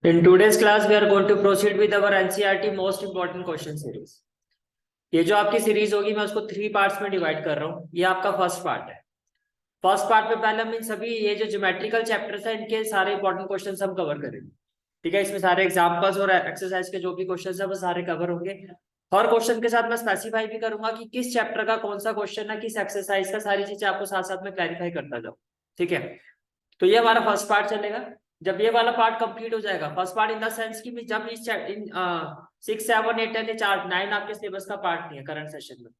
In today's class, we are going to proceed with our NCERT most important question series. ये जो आपकी series होगी मैं उसको 3 पार्ट्स में डिवाइड कर रहा हूँ। ये आपका फर्स्ट पार्ट है। फर्स्ट पार्ट में पहले हम इन सभी ये जो ज्योमेट्रिकल चैप्टर्स है इनके सारे इंपॉर्टेंट क्वेश्चंस हम कवर करेंगे। ठीक है, इसमें सारे एग्जांपल्स और एक्सरसाइज के जो भी क्वेश्चंस है वो सारे कवर होंगे। हर क्वेश्चन के साथ मैं स्पेसिफाई भी करूंगा कि किस चैप्टर का कौन सा क्वेश्चन है, किस एक्सरसाइज का, सारी चीजें आपको साथ साथ में क्लैरिफाई करता जाऊँ। ठीक है, तो ये हमारा फर्स्ट पार्ट चलेगा। जब ये वाला पार्ट कंप्लीट हो जाएगा, first part in the sense की जब इस इन 6, 7, 8 एंड 4, 9 आपके सिलेबस का पार्ट नहीं है करंट सेशन में।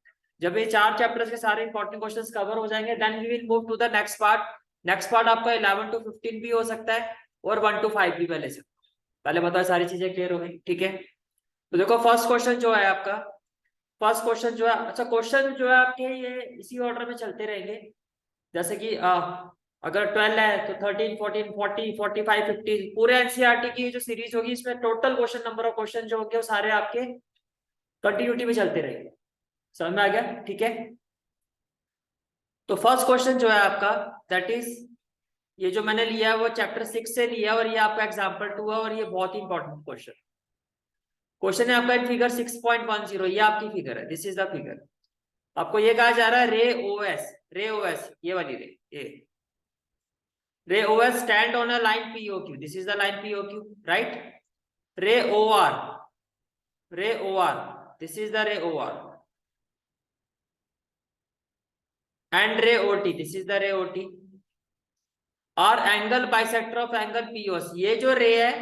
जब ये 4 चैप्टर्स के सारे इंपॉर्टेंट क्वेश्चंस कवर हो जाएंगे, then we will move to the next part. Next part आपका 11 to 15 भी हो सकता है और 1 to 5 भी पहले से। पहले बताओ सारी चीजें क्लियर हो गई। ठीक है, तो देखो फर्स्ट क्वेश्चन जो है आपका, फर्स्ट क्वेश्चन जो है, अच्छा क्वेश्चन जो है आपके ये इसी ऑर्डर में चलते रहेंगे। जैसे कि अगर 12 है तो 13, 14, 40, 45, 50 पूरे एनसीईआरटी की जो सीरीज होगी इसमें total question number of question जो होंगे वो सारे आपके कंटिन्यूटी में चलते रहेंगे। समझ में आ गया? ठीक है, तो फर्स्ट क्वेश्चन जो है आपका दैट इज, ये जो मैंने लिया है वो चैप्टर 6 से लिया और ये आपका एग्जाम्पल 2 है और ये बहुत ही इंपॉर्टेंट क्वेश्चन है आपका। इन फिगर 6.10 ये आपकी फिगर है, दिस इज द फिगर। आपको ये कहा जा रहा है रे ओएस ये वाली ये ray OS stand on a line POQ. This is the line POQ, right? Ray OR, this is the ray OR, and ray OT, this is the ray OT. और angle bisector of angle POS, ये जो रे है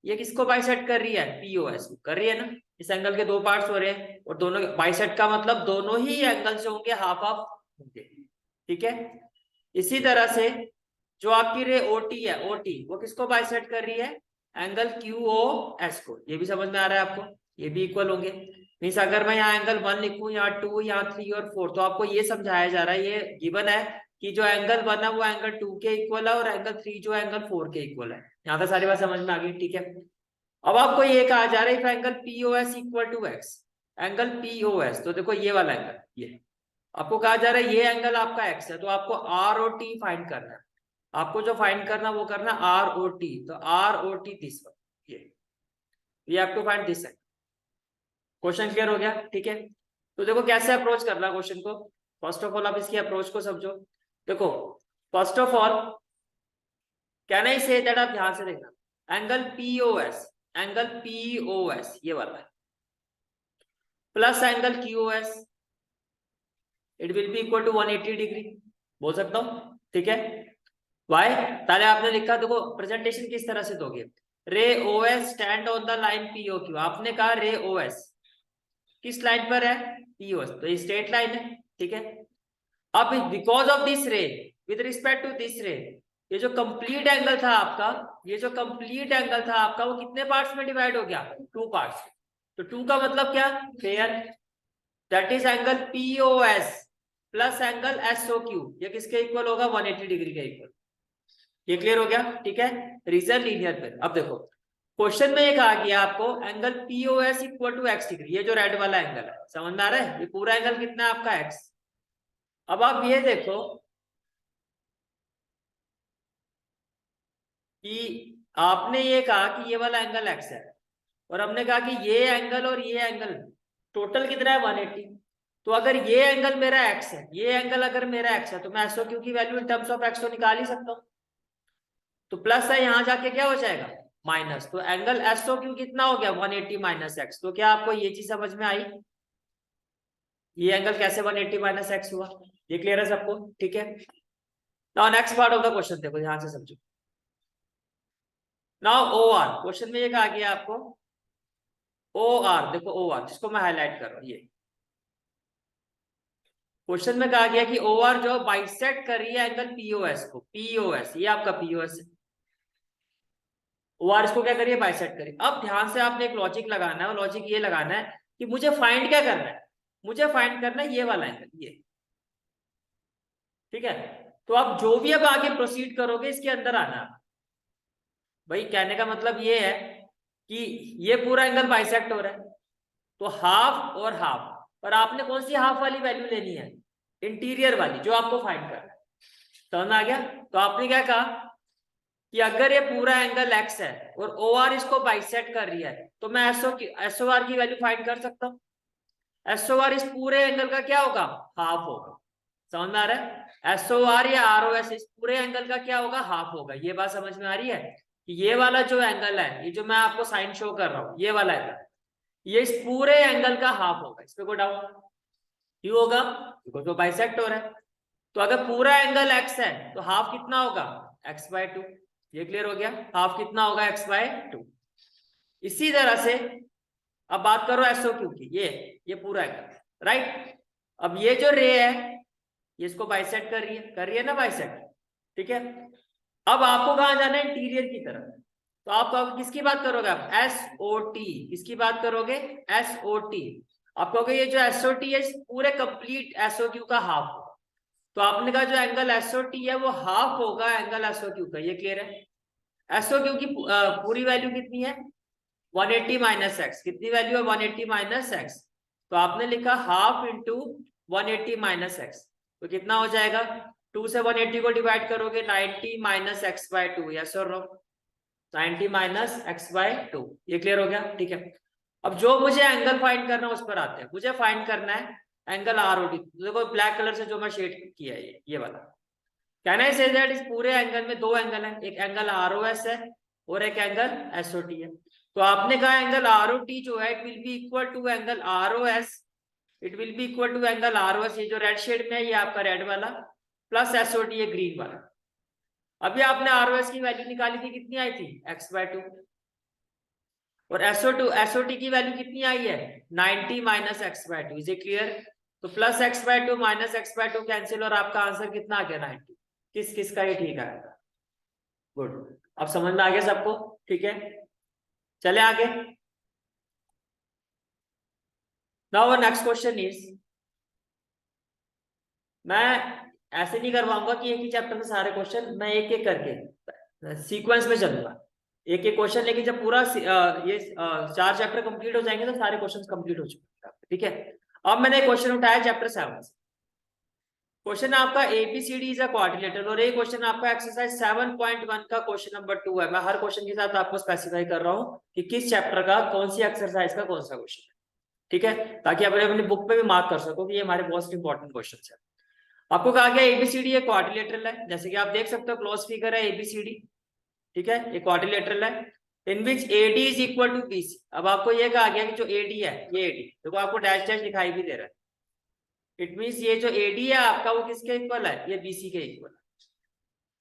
ये किसको bisect कर रही है? POS को कर रही है ना। इस एंगल के दो पार्ट्स हो रहे हैं और दोनों बाइसेक्ट का मतलब दोनों ही एंगल से होंगे हाफ हाफ होंगे। ठीक है, इसी तरह से जो आपकी रे ओटी है, ओटी वो किसको बाइसेक्ट कर रही है? एंगल QOS को। ये भी समझ में आ रहा है आपको? ये भी इक्वल होंगे। मीन्स अगर मैं यहाँ एंगल 1 लिखूं, यहाँ 2, यहाँ 3 और 4, तो आपको ये समझाया जा रहा है, ये गिवन है कि जो एंगल 1 है वो एंगल 2 के इक्वल है और एंगल 3 जो है एंगल 4 के इक्वल है। यहाँ तक सारी बात समझ में आ गई? ठीक है, अब आपको ये कहा जा रहा है angle POS equal to X, angle POS, तो देखो ये वाला एंगल, ये आपको कहा जा रहा है ये एंगल आपका एक्स है, तो आपको आर और टी फाइंड करना है। आपको जो फाइंड करना वो करना आर ओ टी, तो R O T this one, ये have to find this. Question clear हो गया? ठीक है, तो देखो कैसे अप्रोच करना है क्वेश्चन को। फर्स्ट ऑफ ऑल आप इसकी अप्रोच को समझो। देखो first of all can I say that, आप ध्यान से देखना, एंगल POS, एंगल POS ये वाला है plus angle QOS, it will be equal to 180 degree बोल सकता हूं। ठीक है, वाई? पहले आपने लिखा, देखो प्रेजेंटेशन किस तरह से दोगे, रे OS stand on the line POQ। आपने कहा रे OS किस लाइन पर है? POS, तो ये स्ट्रेट लाइन है। ठीक है, अब बिकॉज ऑफ दिस रे, विद रिस्पेक्ट टू दिस रे, ये जो कंप्लीट एंगल था आपका, ये जो कंप्लीट एंगल था आपका वो कितने पार्ट्स में डिवाइड हो गया? 2 पार्ट्स। तो 2 का मतलब क्या? Fair, that is angle POS plus angle SOQ, ये किसके इक्वल होगा? 180 डिग्री के इक्वल। ये क्लियर हो गया? ठीक है, रीजन लीनियर पे। अब देखो क्वेश्चन में ये कहा गया आपको angle POS equal to x degree, ये जो रेड वाला एंगल है, समझ में आ रहा है? ये पूरा एंगल कितना है आपका? x। अब आप ये देखो कि आपने ये कहा कि ये वाला एंगल x है और हमने कहा कि ये एंगल और ये एंगल टोटल कितना है? 180। तो अगर ये एंगल मेरा x है, ये एंगल अगर मेरा x है, तो मैं SOQ की value in terms of x तो निकाल ही सकता हूँ। तो प्लस है, यहां जाके क्या हो जाएगा? माइनस। तो एंगल SOQ कितना हो गया? 180 माइनस x। तो क्या आपको ये चीज समझ में आई? ये एंगल कैसे 180 माइनस x हुआ? ये क्लियर है सबको? ठीक है, now next part of the question देखो, ध्यान से समझो। नाउ OR, क्वेश्चन में ये कहा गया आपको OR, देखो OR जिसको मैं हाईलाइट कर रहा हूं, ये क्वेश्चन में कहा गया कि OR जो बाइसेक्ट कर रही है एंगल POS को, POS ये आपका POS है, OR इसको क्या करिए? बाइसेक्ट करिए। अब ध्यान से आपने एक लॉजिक लगाना है, लॉजिक ये लगाना है कि मुझे फाइंड क्या करना है? मुझे फाइंड करना है ये वाला एंगल, ये। ठीक है, तो आप जो भी अब आगे प्रोसीड करोगे इसके अंदर आना। भाई कहने का मतलब ये है कि ये पूरा एंगल बाइसेक्ट हो रहा है, तो हाफ और हाफ, पर आपने कौन सी हाफ वाली वैल्यू लेनी है? इंटीरियर वाली, जो आपको फाइंड करना है। समझ में आ गया? तो आपने क्या कहा कि अगर ये पूरा एंगल एक्स है और ओ आर इसको बाइसेक्ट कर रही है तो मैं एसओ आर की वैल्यू फाइंड कर सकता हूँ। एसओ आर इस पूरे एंगल का क्या होगा, हाफ होगा। समझ में आ रहा है, एसओ आर या आर ओ एस इस पूरे एंगल का क्या होगा, हाफ होगा। ये बात समझ में आ रही है कि ये वाला जो एंगल है, ये जो मैं आपको साइन शो कर रहा हूँ, ये वाला एंगल, ये इस पूरे एंगल का हाफ होगा। इस पे कोई डाउट क्यों होगा, बिकॉज वो बाइसेक्ट हो रहा है। तो अगर पूरा एंगल एक्स है तो हाफ कितना होगा, x/2। ये क्लियर हो गया, हाफ कितना होगा, x/2। इसी तरह से अब बात करो एसओ क्यू की, ये पूरा एंगल, राइट। अब ये जो रे है ये इसको बाइसेक्ट कर रही है ना, बाइसेक्ट, ठीक है। अब आपको कहां जाना है, इंटीरियर की तरफ। तो आप किसकी बात करोगे, आप SOT, किसकी बात करोगे, SOT। आप कहोगे ये जो SOT है पूरे कंप्लीट SOQ का हाफ होगा। तो आपने कहा जो एंगल SOT है वो हाफ होगा एंगल SOQ का। ये क्लियर है। SOQ की पूरी वैल्यू कितनी है, 180 माइनस एक्स। कितनी वैल्यू है, 180 माइनस एक्स। तो आपने लिखा हाफ इंटू 180 माइनस एक्स, तो कितना हो जाएगा, 2 से 180 को डिवाइड करोगे, 90 माइनस x/2। यस और नो, 90 माइनस x/2। ये क्लियर हो गया, ठीक है। अब जो मुझे एंगल फाइंड करना है उस पर आते हैं। मुझे फाइंड करना है एंगल ROT। देखो ब्लैक कलर से जो मैं शेड किया है ये वाला, कैन आई से दैट इस पूरे एंगल में दो एंगल है, एक एंगल ROS है और एक एंगल SOT है। तो आपने कहा एंगल ROT जो है it will be equal to angle ROS, it will be equal to angle ROS, ये जो रेड शेड में है ये आपका रेड वाला, प्लस SOT ये ग्रीन वाला। अभी आपने ROS की वैल्यू निकाली थी, कितनी आई थी, x/2। और SOT की वैल्यू कितनी आई है, 90 minus x/2। Is it clear. तो plus x/2 minus x/2 cancel और आपका आंसर कितना आ गया, 90। किस किस का ये ठीक आएगा, गुड। अब समझ में आ गया सबको, ठीक है। चले आगे। नाउ नेक्स्ट क्वेश्चन इज, मैं ऐसे नहीं करवाऊंगा कि एक ही चैप्टर में सारे क्वेश्चन, मैं एक एक करके सीक्वेंस में चलूंगा, एक एक क्वेश्चन। लेकिन जब पूरा ये 4 चैप्टर कंप्लीट हो जाएंगे तो सारे क्वेश्चन कंप्लीट हो चुके हैं, ठीक है। अब मैंने क्वेश्चन उठाया चैप्टर 7 से। क्वेश्चन आपका ABCD इज अ क्वाड्रिलेटरल, और ये क्वेश्चन आपका एक्सरसाइज 7.1 का क्वेश्चन नंबर 2 है। मैं हर क्वेश्चन के साथ आपको स्पेसिफाई कर रहा हूँ कि किस चैप्टर का कौन सी एक्सरसाइज का कौन सा क्वेश्चन है, ठीक है, ताकि आप अपनी बुक पे भी मार्क कर सको कि ये हमारे मोस्ट इंपॉर्टेंट क्वेश्चन है। आपको कहा गया ABCD एक क्वाड्रिलेटरल है, जैसे कि आप देख सकते हो क्लोज फिगर है ABCD, ठीक है, ये क्वाड्रिलेटरल है in which AD is equal to BC। अब आपको ये कहा गया कि जो AD है, ये AD देखो आपको डैश डैश दिखाई भी दे रहा है, इट मींस ये जो AD है आपका वो किसके इक्वल है, ये BC के इक्वल है।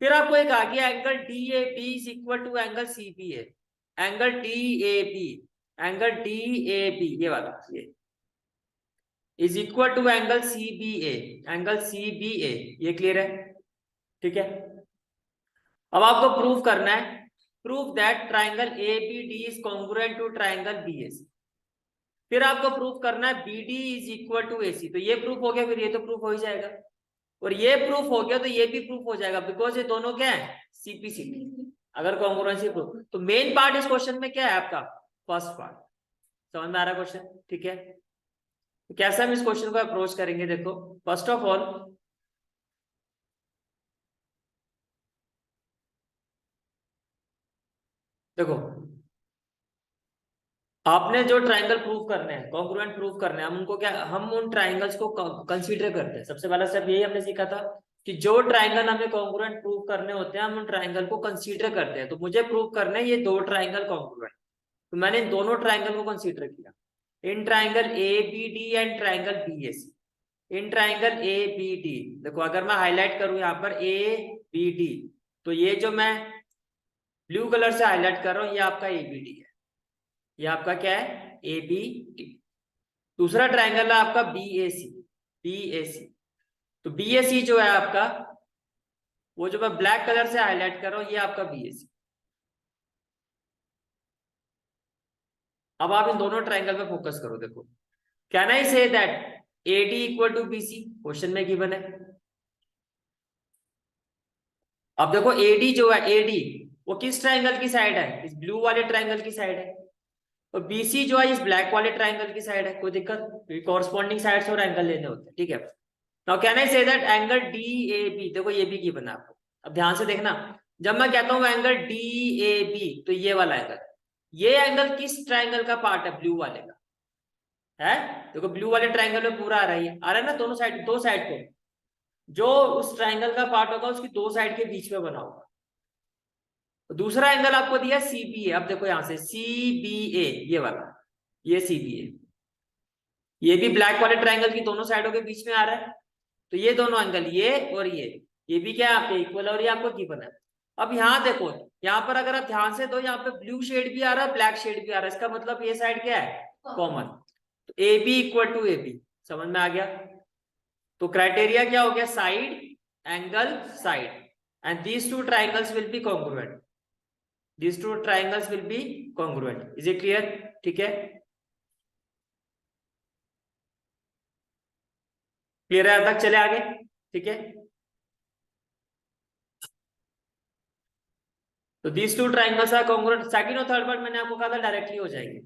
फिर आपको एक आ गया angle DAB is equal to angle CBA, angle DAB, angle DAB ये वाला ये is equal to angle CBA, angle CBA। ये क्लियर है, ठीक है। अब आपको प्रूव करना है, prove that triangle ABD is congruent to triangle BAC। फिर आपको प्रूव करना है BD is equal to AC। तो ये प्रूफ हो गया, फिर ये तो प्रूफ हो ही जाएगा, और ये प्रूफ हो गया तो ये भी प्रूफ हो जाएगा, बिकॉज ये दोनों क्या है, CP/CT। अगर कॉन्ग्रुएंसी प्रूफ, तो मेन पार्ट इस क्वेश्चन में क्या है आपका, फर्स्ट पार्ट। समझ में आ रहा है क्वेश्चन, ठीक है। तो कैसे हम इस क्वेश्चन को अप्रोच करेंगे, देखो फर्स्ट ऑफ ऑल देखो, आपने जो ट्राइंगल प्रूव करने हैं, कॉन्ग्रुएंट प्रूव करने हैं, हम उनको क्या, हम उन ट्राइंगल्स को कंसीडर करते हैं। सबसे पहला स्टेप यही हमने सीखा था कि जो ट्राइंगल हमें कॉन्ग्रुएंट प्रूव करने होते हैं हम उन ट्राइंगल को कंसीडर करते हैं। तो मुझे प्रूव करना है ये दो ट्राइंगल कॉन्ग्रुएंट, तो मैंने इन दोनों ट्राइंगल को कंसीडर किया, in triangle ABD and triangle BAC। In triangle ABD देखो, अगर मैं हाईलाइट करूं यहाँ पर ABD, तो ये जो मैं ब्लू कलर से हाईलाइट कर रहा हूँ ये आपका ABD है, ये आपका क्या है, ABD। दूसरा ट्राइंगल है आपका BAC। तो BAC जो है आपका, वो जो मैं ब्लैक कलर से हाईलाइट कर रहा हूं ये आपका BAC। अब आप इन दोनों ट्राइंगल पे फोकस करो। देखो, can I say that AD equal to BC, question में गिवन है। अब देखो AD जो है, AD वो किस ट्राइंगल की साइड है, इस ब्लू वाले ट्राइंगल की साइड है, और BC जो है इस ब्लैक वाले ट्राइंगल की साइड है। कोई दिक्कत, कॉरस्पॉन्डिंग साइड से और एंगल लेने होते हैं, ठीक है। Now can I say that angle DAB, देखो ये भी गिवन है आपको। अब ध्यान से देखना, जब मैं कहता हूँ एंगल DAB, तो ये वाला एंगल, ये एंगल किस ट्राइंगल का पार्ट है? ब्लू वाले का है। देखो ब्लू वाले ट्राइंगल में पूरा आ रहा है ना, दोनों साइड, दो साइड को, जो उस ट्राइंगल का पार्ट होगा उसकी दो साइड के बीच में बना होगा। दूसरा एंगल आपको दिया CBA, अब देखो यहां से CBA, ये वाला, ये CBA, ये भी ब्लैक वाले ट्राइंगल की दोनों साइडों के बीच में आ रहा है। तो ये दोनों एंगल, ये और ये भी क्या है आपके इक्वल, और ये आपको गिवन है। अब यहाँ देखो, यहाँ पर अगर आप ध्यान से दो, यहाँ पे ब्लू शेड भी आ रहा है, ब्लैक शेड भी आ रहा है, इसका मतलब ये साइड क्या है? कॉमन। तो AB इक्वल टू AB, समझ में आ गया? तो क्राइटेरिया क्या हो गया? Side, angle, side, and these two triangles will be congruent, these two triangles will be congruent. Is it clear? ठीक है, क्लियर है तक? चले आगे, ठीक है। तो these two triangles are congruent. Second और थर्ड पार्ट मैंने आपको कहा था डायरेक्टली हो जाएंगे।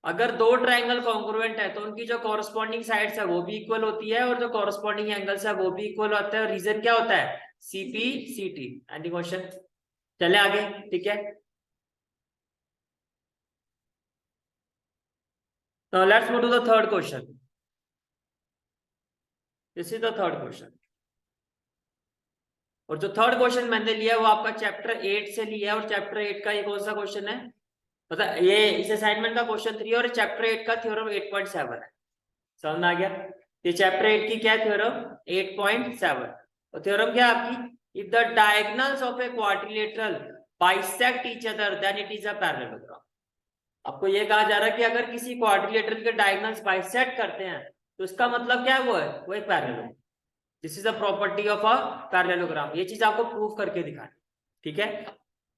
अगर दो ट्राइंगल कॉन्ग्रुएंट है तो उनकी जो कॉरस्पॉन्डिंग साइड्स है वो भी इक्वल होती है, और जो कॉरस्पॉन्डिंग एंगल्स है वो भी इक्वल होता है। रीजन क्या होता है? CP CT। एंडी क्वेश्चन, चले आगे, ठीक है। तो let's move to the third question. This is the third question, और जो थर्ड क्वेश्चन मैंने लिया वो आपका चैप्टर 8 से लिया है, और चैप्टर 8 का ये कौन सा क्वेश्चन है? मतलब ये इस असाइनमेंट का क्वेश्चन 3 और चैप्टर 8 का थ्योरम 8.7 है। समझ में आ गया? ये चैप्टर 8 की क्या थ्योरम? 8.7। और थ्योरम क्या है आपकी? If the diagonals of a quadrilateral bisect each other than it is a parallelogram. आपको ये कहा जा रहा है कि अगर किसी क्वाड्रिलेटरल के डायगोनल्स बाइसेक्ट करते हैं तो इसका मतलब क्या है? वो एक parallelogram. This is a property of a parallelogram. ये चीज आपको प्रूव करके दिखानी, ठीक है।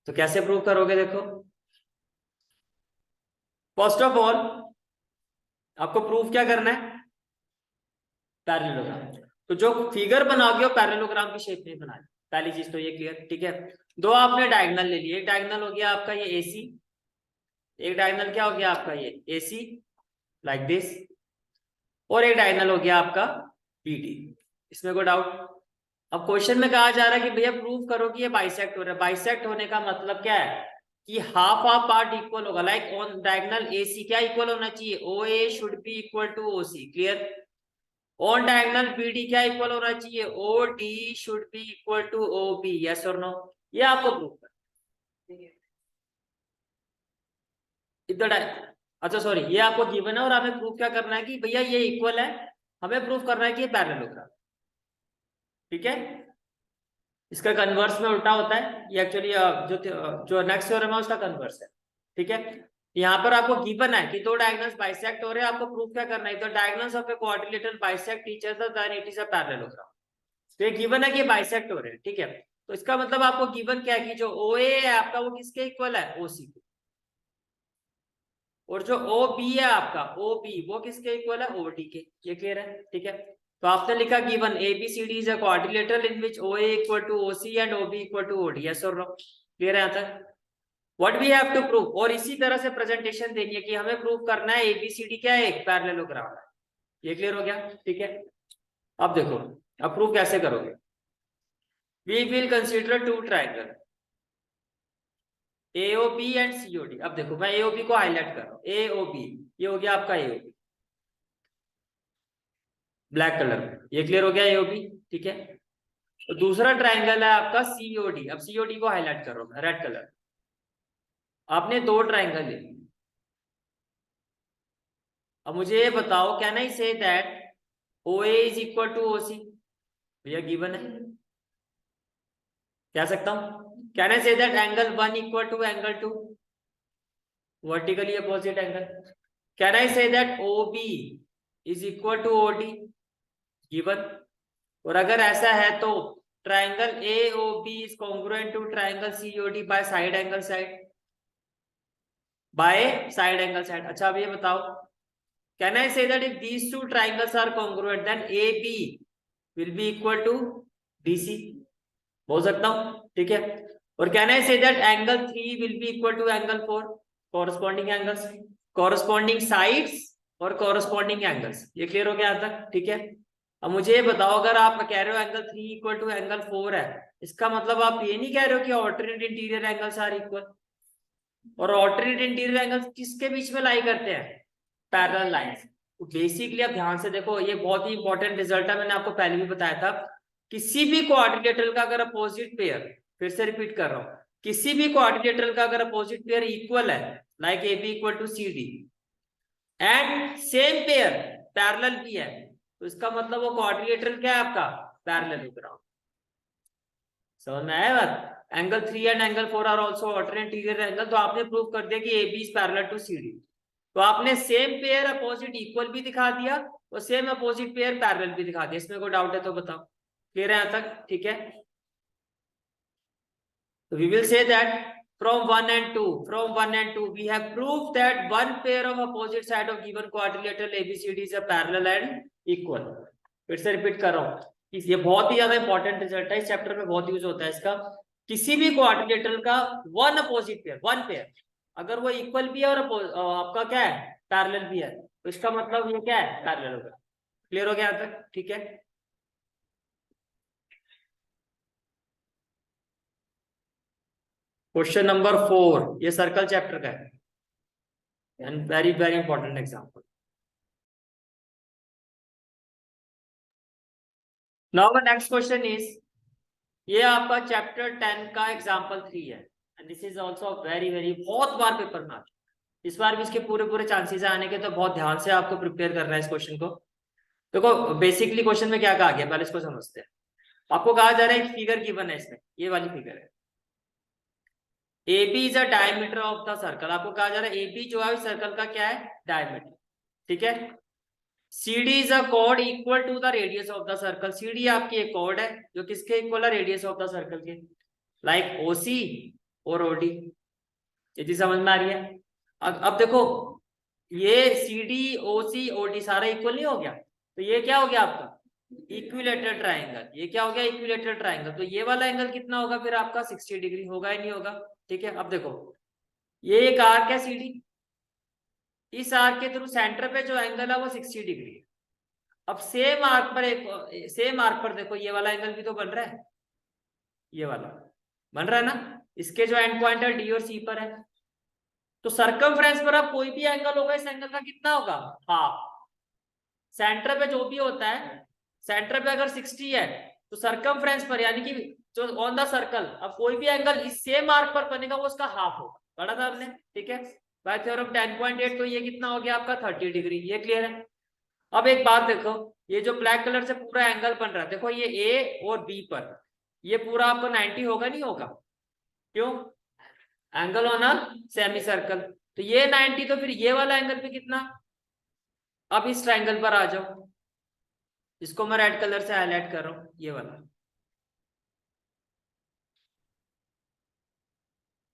तो कैसे प्रूव करोगे? देखो, फर्स्ट ऑफ ऑल आपको प्रूव क्या करना है? पैरेललोग्राम। तो जो फिगर बनाओगे वो पैरेललोग्राम की शेप में बनाए, पहली चीज तो ये क्लियर, ठीक है। दो आपने डायगोनल ले लिए, एक डायगोनल हो गया आपका ये AC, एक डायगोनल क्या हो गया आपका ये AC, लाइक दिस, और एक डायगोनल हो गया आपका BD। इसमें कोई डाउट? अब क्वेश्चन में कहा जा रहा है कि भैया प्रूव करो कि ये बाइसेक्ट हो रहा है। बाइसेक्ट होने का मतलब क्या है? कि हाफ ऑफ पार्ट इक्वल होगा, लाइक ऑन डायगोनल AC क्या इक्वल होना चाहिए? OA should be equal to OC, clear. On diagonal BD क्या इक्वल होना चाहिए? OD should be equal to OB, yes और नो? ये आपको प्रूव कर, इधर अच्छा सॉरी, ये आपको गिवन है और हमें प्रूव क्या करना है कि भैया ये इक्वल है। हमें प्रूव करना है कि ये पैरेललोग्राम, ठीक है। इसका कन्वर्स में उल्टा होता है ये एक्चुअली, जो नेक्स्ट थ्योरम है उसका कन्वर्स है, ठीक है। यहाँ पर आपको गिवन है कि दो डायगोनल्स बाइसेक्ट हो रहे हैं, आपको प्रूफ क्या करना है? The diagonals of a quadrilateral bisect each other than it is a parallelogram. तो ये गिवन है कि बाइसेक्ट हो रहे हैं, ठीक है। तो इसका मतलब आपको गिवन क्या है कि जो OA है आपका वो किसके इक्वल है? OC के। और जो OB है आपका OB वो किसके इक्वल है? OD के। ये क्लियर है, ठीक है। तो आपने लिखा given ABCD is a quadrilateral in which OA equal to OC and OB equal to OD, yes और नो? क्लियर है यहाँ तक? What we have to prove, और इसी तरह से प्रेजेंटेशन देनी है कि हमें प्रूव करना है ABCD क्या है? एक पैरेललोग्राम है। ये क्लियर हो गया, ठीक है। अब देखो, अब प्रूव कैसे करोगे? We will consider two triangle AOB and COD। अब देखो मैं AOB को हाईलाइट कर रहा हूँ, AOB, ये हो गया आपका AOB ब्लैक कलर में, ये क्लियर हो गया AOB, ठीक है। तो दूसरा ट्राइंगल है आपका COD। अब COD को हाईलाइट कर रहा हूँ मैं रेड कलर। आपने दो ट्राइंगल ले लिए। अब मुझे ये बताओ, can I say that OA is equal to OC? भैया गिवन है, कह सकता हूं। Can I say that angle 1 equal to angle 2, vertically opposite angle? Can I say that OB is equal to OD? Given. और अगर ऐसा है तो triangle AOB is congruent to triangle COD by side angle side, by side angle side. अच्छा अब ये बताओ, can I say that if these two triangles are congruent then AB will be equal to BC? बोल सकता हूं, ठीक है। और can I say that angle 3 will be equal to angle 4? Corresponding angles, corresponding sides और corresponding angles. ये clear हो गया यहाँ तक, ठीक है। अब मुझे ये बताओ, अगर आप कह रहे हो एंगल 3 इक्वल टू एंगल 4 है, इसका मतलब आप ये नहीं कह रहे हो कि alternate interior angles are equal. और ऑल्टरनेट इंटीरियर एंगल्स किसके बीच में लाई करते हैं? Parallel lines. तो बेसिकली आप ध्यान से देखो, ये बहुत ही इंपॉर्टेंट रिजल्ट है, मैंने आपको पहले भी बताया था। किसी भी क्वाड्रिलेटरल का अगर अपोजिट पेयर, फिर से रिपीट कर रहा हूं, किसी भी क्वाड्रिलेटरल का अगर अपोजिट पेयर इक्वल है, like A B equal to C D, and same pair parallel भी है, तो इसका मतलब वो क्वाड्रिलेटरल क्या है आपका? पैरेललोग्राम। समझ में आया बात? Angle 3 and angle 4 are also alternate interior angle. तो आपने प्रूव कर दिया कि A B is parallel to C D. तो आपने सेम पेयर अपोजिट इक्वल भी दिखा दिया और सेम अपोजिट पेयर पैरेलल भी दिखा दिया। इसमें कोई डाउट है तो बताओ। क्लियर है यहां तक? ठीक है। So we will say that from 1 and 2 we have proved that one pair of opposite side of given quadrilateral ABCD is a parallel and equal। फिर से रिपीट कर रहा हूँ, ये बहुत ही ज्यादा इंपॉर्टेंट रिजल्ट है, इस चैप्टर में बहुत यूज होता है इसका। किसी भी क्वाड्रिलेटरल का one opposite pair, one pair, अगर वो इक्वल भी है और आपका क्या है? पैरेलल भी है, तो इसका मतलब ये क्या है? पैरेलल होगा। क्लियर हो गया यहाँ तक? ठीक है। क्वेश्चन नंबर 4, ये सर्कल चैप्टर का है and very very important example. Now the next question is, ये आपका चैप्टर 10 का एग्जाम्पल 3 है and this is also very very, बहुत बार पेपर में आता है, इस बार भी इसके पूरे पूरे चांसेस है आने के, तो बहुत ध्यान से आपको प्रिपेयर करना है इस क्वेश्चन को। देखो बेसिकली क्वेश्चन में क्या कहा गया, पहले इसको समझते हैं। आपको कहा जा रहा है एक फिगर गिवन है, इसमें ये वाली फिगर है, A B is a diameter of the circle. आपको कहा जा रहा है ए बी जो है सर्कल का क्या है? डायमीटर। ठीक है। CD is a chord equal to the radius of the circle. CD आपकी एक कॉर्ड है जो किसके इक्वल है? रेडियस ऑफ द सर्कल के, लाइक OC और OD। ये चीज समझ में आ रही है? अब देखो, ये CD OC OD सारा इक्वल नहीं हो गया, तो ये क्या हो गया आपका? Equilateral triangle. ये क्या हो गया? Equilateral triangle. तो ये वाला एंगल कितना होगा फिर आपका? 60 डिग्री होगा ही नहीं होगा? ठीक है। अब देखो, ये एक आर्क है CD, इस आर्क के थ्रू सेंटर पे जो एंगल है वो 60 डिग्री है। अब सेम आर्क पर देखो, ये वाला एंगल भी तो बन रहा है, ये वाला बन रहा है ना? इसके जो एंड पॉइंट है D और C पर है, तो सर्कमफ्रेंस पर अब कोई भी एंगल होगा, इस एंगल का कितना होगा? हाफ। सेंटर पे जो भी होता है, सेंटर पे अगर 60 है तो सर्कमफ्रेंस पर यानी कि जो ऑन द सर्कल, अब कोई भी एंगल इस सेम आर्क पर बनेगा वो उसका हाफ होगा। पढ़ा था आपने? ठीक है। बाय थ्योरम 10.8, तो ये कितना हो गया आपका? 30 डिग्री। ये क्लियर है? अब एक बात देखो, ये जो ब्लैक कलर से पूरा एंगल बन रहा है, देखो ये A और B पर ये पूरा आपको 90 होगा नहीं होगा? क्यों? Angle on a semi circle, तो ये 90, तो फिर ये वाला एंगल भी कितना? अब इस ट्रायंगल पर आ जाओ, इसको मैं रेड कलर से हाईलाइट कर रहा हूं, ये वाला।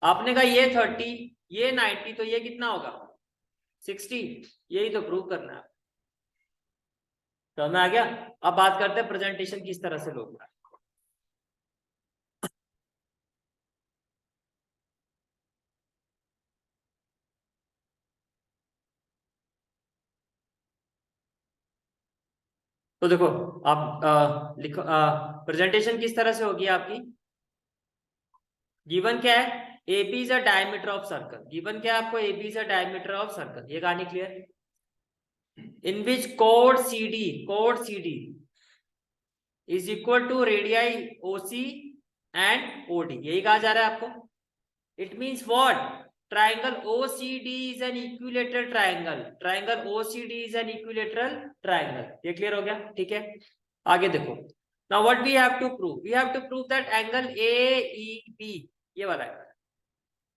आपने कहा ये 30, ये 90, तो ये कितना होगा? 60। यही तो प्रूव करना है। तो हमें आ गया। अब बात करते हैं प्रेजेंटेशन किस तरह से लोग। तो देखो, आप लिखो, प्रेजेंटेशन किस तरह से होगी आपकी। गिवन क्या है? AB is a diameter of circle. Given क्या है आपको? AB is a diameter of circle. ये कहानी क्लियर? इन विच कोड CD is equal to radii OC and OD। यही कहा जा रहा है आपको। It means what? Triangle OCD is an equilateral triangle. Triangle OCD is an equilateral triangle. ये क्लियर हो गया? ठीक है। आगे देखो, now what we have to prove? We have to prove that angle AEB, ये वाला है,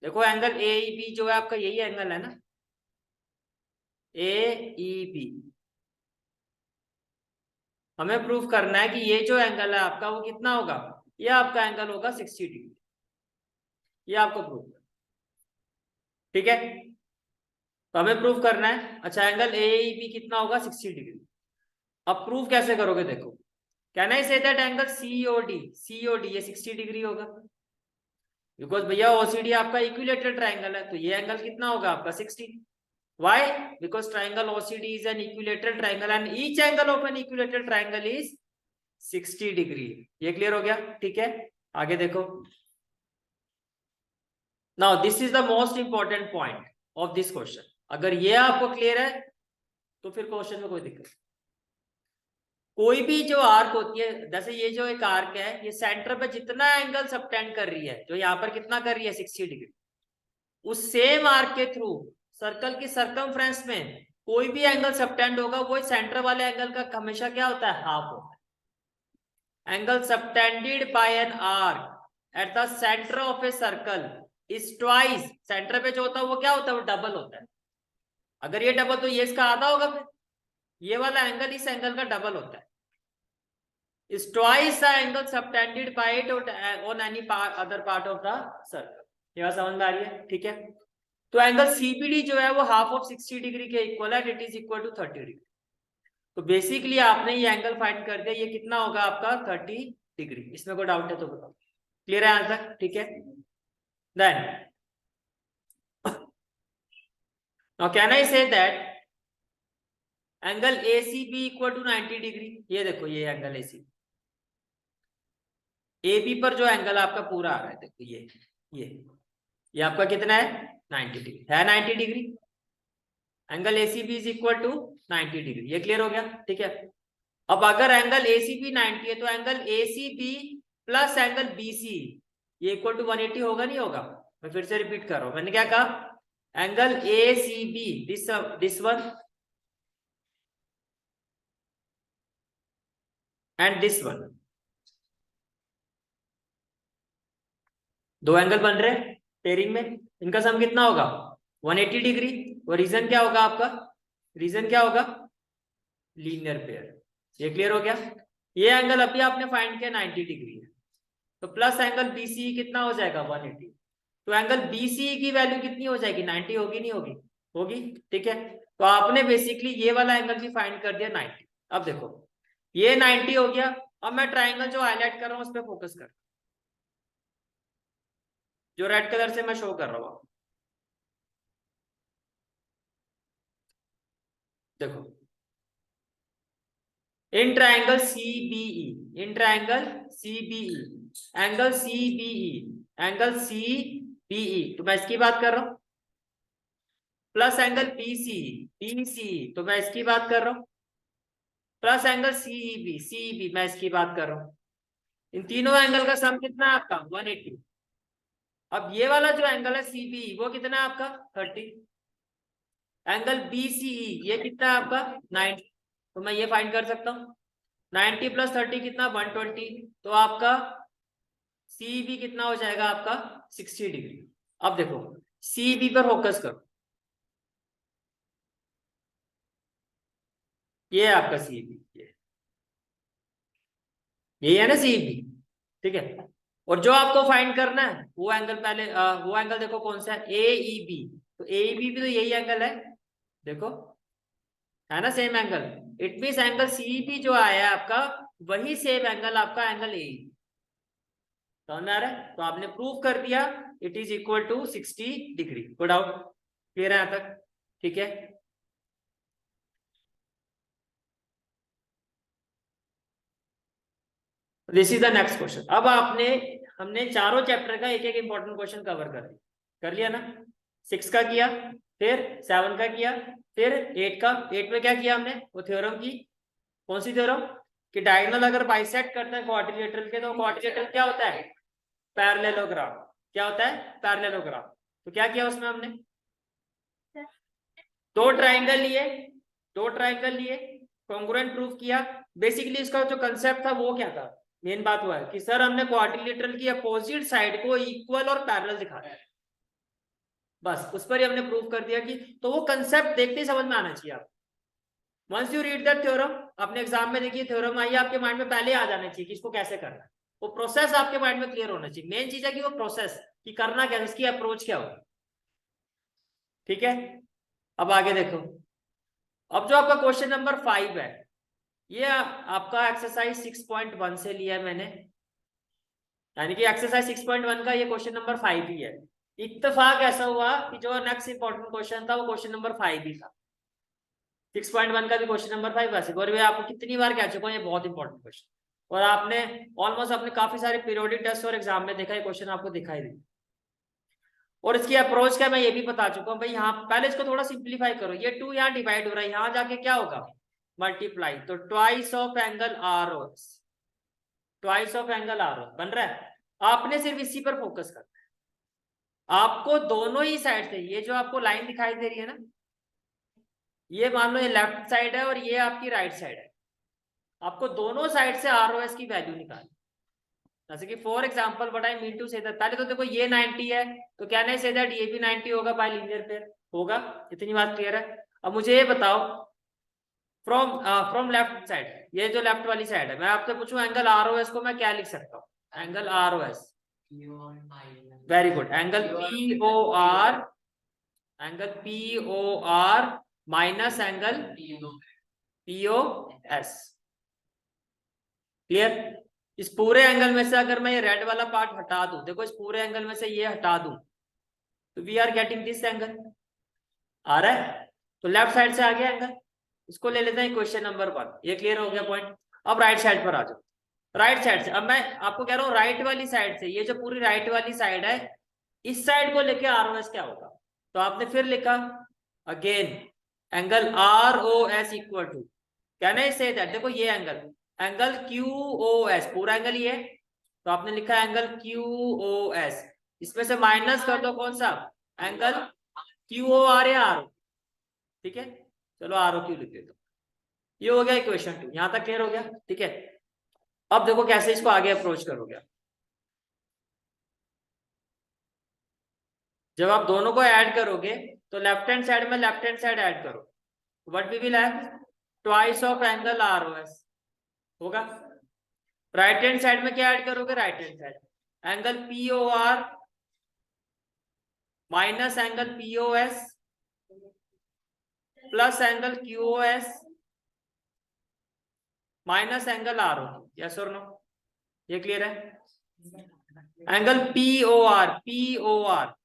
देखो एंगल AEB जो है आपका, यही एंगल है ना, AEB। हमें प्रूव करना है कि ये जो एंगल है आपका वो कितना होगा? ये आपका एंगल होगा 60 डिग्री। ये आपको प्रूव, ठीक है? तो हमें प्रूव करना है। अच्छा, एंगल AEB कितना होगा? 60 डिग्री। अब प्रूव कैसे करोगे? देखो, can I say that angle COD ये 60 डिग्री होगा? बिकॉज भैया OCD आपका इक्विलेटरल ट्राइंगल है, तो ये एंगल कितना होगा आपका? 60। Why? Because triangle OCD is an equilateral triangle and each angle of an equilateral triangle is 60 degree. ये क्लियर हो गया? ठीक है। आगे देखो, now this is the most important point of this question. अगर ये आपको क्लियर है तो फिर क्वेश्चन में कोई दिक्कत नहीं। कोई भी जो आर्क होती है, जैसे ये जो एक आर्क है, ये सेंटर पे जितना एंगल सबटेंड कर रही है, जो यहाँ पर कितना कर रही है 60 डिग्री, उस सेम आर्क के थ्रू सर्कल की सरकमफ्रेंस में कोई भी एंगल सबटेंड होगा, वो सेंटर वाले एंगल का हमेशा क्या होता है, हाफ होता है। Angle subtended bye an arc at the centre of a circle is twice, centre पे जो होता है वो क्या होता है, वो डबल होता है। अगर ये डबल तो ये इसका आधा होगा, फिर ये वाला एंगल इस एंगल का डबल होता है। is twice the angle subtended by it on any other part of the circle। ये बात समझ में आ रही है? ठीक है, तो एंगल CBD जो है वो हाफ ऑफ 60 डिग्री के इक्वल है, it is equal to 30 degree. तो बेसिकली आपने ये एंगल फाइंड कर दिया, ये कितना होगा आपका 30 डिग्री। इसमें कोई डाउट है तो बताओ, क्लियर है आंसर? ठीक है, then now can I say that angle ACB equal to 90 degree. ये देखो, ये एंगल ACB, AB पर जो एंगल आपका पूरा आ रहा है, देखो ये आपका कितना है 90 डिग्री है, 90 degree. Angle ACB is equal to 90 degree. ये क्लियर हो गया? ठीक है, अब अगर एंगल ACB 90 है तो angle ACB plus angle BC ये इक्वल टू 180 होगा, नहीं होगा? मैं फिर से रिपीट कर रहा हूं, मैंने क्या कहा, angle ACB this one and this one, दो एंगल बन रहे हैं पेयरिंग में, इनका सम कितना होगा 180 डिग्री। और रीजन क्या होगा आपका, रीजन क्या होगा, लीनियर पेयर। ये क्लियर हो गया? ये एंगल अभी आपने फाइंड किया 90 डिग्री है, तो प्लस एंगल BCE कितना हो जाएगा 180। तो एंगल BCE की वैल्यू कितनी हो जाएगी, 90 होगी, नहीं होगी? होगी। ठीक है, तो आपने बेसिकली ये वाला एंगल भी फाइंड कर दिया 90। अब देखो ये 90 हो गया, अब मैं ट्राइंगल जो हाईलाइट कर रहा हूं उस पर फोकस कर, जो रेड कलर से मैं शो कर रहा हूं, देखो in triangle CBE, in triangle CBE, angle CBE, angle CBE, तो मैं इसकी बात कर रहा हूं, प्लस एंगल BC तो मैं इसकी बात कर रहा हूं, प्लस एंगल CEB मैं इसकी बात कर रहा हूं। इन तीनों एंगल का सम कितना है आपका 180। अब ये वाला जो एंगल है CBE वो कितना है आपका 30। एंगल BCE ये कितना है आपका 90, तो मैं ये फाइंड कर सकता हूँ 90 प्लस 30 कितना 120, तो आपका CEB कितना हो जाएगा आपका 60 डिग्री। अब देखो CEB पर फोकस करो, ये है आपका CEB, ये है ना CEB। ठीक है, और जो आपको फाइंड करना है वो एंगल पहले वो एंगल देखो कौन सा है, AEB। तो AEB भी तो यही एंगल है, देखो है ना same angle. It means angle CEB जो आया है आपका वही सेम एंगल आपका एंगल AEB। समझ में आ रहा है? तो आपने प्रूव कर दिया it is equal to 60 degree. Good out, clear है यहां तक? ठीक है, this is the next question. अब हमने चारों चैप्टर का एक एक इंपॉर्टेंट क्वेश्चन कवर कर लिया ना। 6 का किया, फिर 7 का किया, फिर 8 का। 8 में क्या किया हमने, वो थ्योरम की, कौन सी थ्योरम, कि डायगोनल अगर बाइसेक्ट करते हैं क्वाड्रिलेटरल के, तो क्वाड्रिलेटरल क्या होता है, पैरेललोग्राम। क्या होता है, पैरेललोग्राम। तो क्या किया उसमें हमने, दो ट्राइंगल लिए, कॉन्ग्रुएंट प्रूफ किया। बेसिकली इसका जो कंसेप्ट था वो क्या था, मेन बात हुआ है कि सर हमने क्वाड्रिलेटरल की अपोजिट साइड को इक्वल और पैरेलल दिखाया है, बस उस पर ही हमने प्रूफ कर दिया कि, तो वो कंसेप्ट देखते ही समझ में आना चाहिए आप। Once you read that theorem, अपने एग्जाम में देखिए थ्योरम आई, आपके माइंड में पहले आ जाना चाहिए कि इसको कैसे करना है। वो प्रोसेस आपके माइंड में क्लियर होना चाहिए। मेन चीज है कि वो प्रोसेस कि करना क्या, इसकी अप्रोच क्या हो। ठीक है, अब आगे देखो, अब जो आपका क्वेश्चन नंबर 5 है, ये आपका एक्सरसाइज 6.1 से लिया है मैंने, यानी कि एक्सरसाइज 6.1 का ये क्वेश्चन नंबर 5 ही है। इत्तेफाक ऐसा हुआ कि जो नेक्स्ट इंपॉर्टेंट क्वेश्चन था वो क्वेश्चन नंबर 5 ही था। 6.1 का भी क्वेश्चन नंबर 5 वैसे, और मैं आपको कितनी बार कह चुका हूँ ये बहुत इंपॉर्टेंट क्वेश्चन। और आपने ऑलमोस्ट अपने काफी सारे पीरियोडिक टेस्ट और एग्जाम में देखा है क्वेश्चन आपको दिखाई दे। और इसकी अप्रोच क्या मैं ये भी बता चुका हूँ भाई। यहाँ पहले इसको थोड़ा सिंप्लीफाई करो, ये 2 यहाँ डिवाइड हो रहा है, यहाँ जाके क्या होगा मल्टीप्लाई, तो twice of angle R O S, twice of angle R O बन रहा है। आपने सिर्फ इसी पर फोकस करना है, आपको दोनों ही साइड से, ये जो आपको लाइन दिखाई दे रही है ना, ये मान लो ये लेफ्ट साइड है और ये आपकी राइट साइड है, आपको दोनों साइड से आर ओ एस की वैल्यू निकालनी। जैसे कि for example what I mean to say that, पहले तो देखो ये 90 है तो क्या नहीं से दैट ये भी 90 होगा बाय लीनियर पेयर होगा, इतनी बात क्लियर है। अब मुझे ये बताओ फ्रॉम लेफ्ट साइड, ये जो लेफ्ट वाली साइड है, मैं आपसे पूछूं एंगल आर ओ एस को मैं क्या लिख सकता हूँ, angle R O S, very good, angle P O R, angle P O R minus angle P O S, clear. इस पूरे एंगल में से अगर मैं ये रेड वाला पार्ट हटा दूं, देखो इस पूरे एंगल में से ये हटा दूं, तो we are getting this angle, आ रहा है, तो लेफ्ट साइड से आ गया एंगल, इसको ले लेते हैं क्वेश्चन नंबर 1, ये क्लियर हो गया पॉइंट। अब राइट साइड पर आ जाओ, राइट साइड से, अब मैं आपको कह रहा हूँ राइट वाली साइड से, ये जो पूरी राइट वाली साइड है, इस साइड को लेके आर ओ एस क्या होगा, तो आपने फिर लिखा again angle R O S equal to, can I say that, देखो ये angle, angle Q O S, पूरा एंगल ये है, तो आपने लिखा एंगल क्यू ओ एस, इसमें से माइनस कर दो कौन सा एंगल क्यू ओ आर या आर ओ, ठीक है, चलो आर ओ क्यू लिख देता हूं। ये हो गया इक्वेशन 2, यहां तक क्लियर हो गया, ठीक है। अब देखो कैसे इसको आगे अप्रोच करोगे। जब आप दोनों को ऐड करोगे तो लेफ्ट हैंड साइड में लेफ्ट हैंड साइड ऐड करो, what we will have twice of angle R O S होगा। राइट हैंड साइड में क्या ऐड करोगे, right hand side angle P O R minus angle P O S plus angle Q O S minus angle R O, yes और no, ये clear है। Angle P O R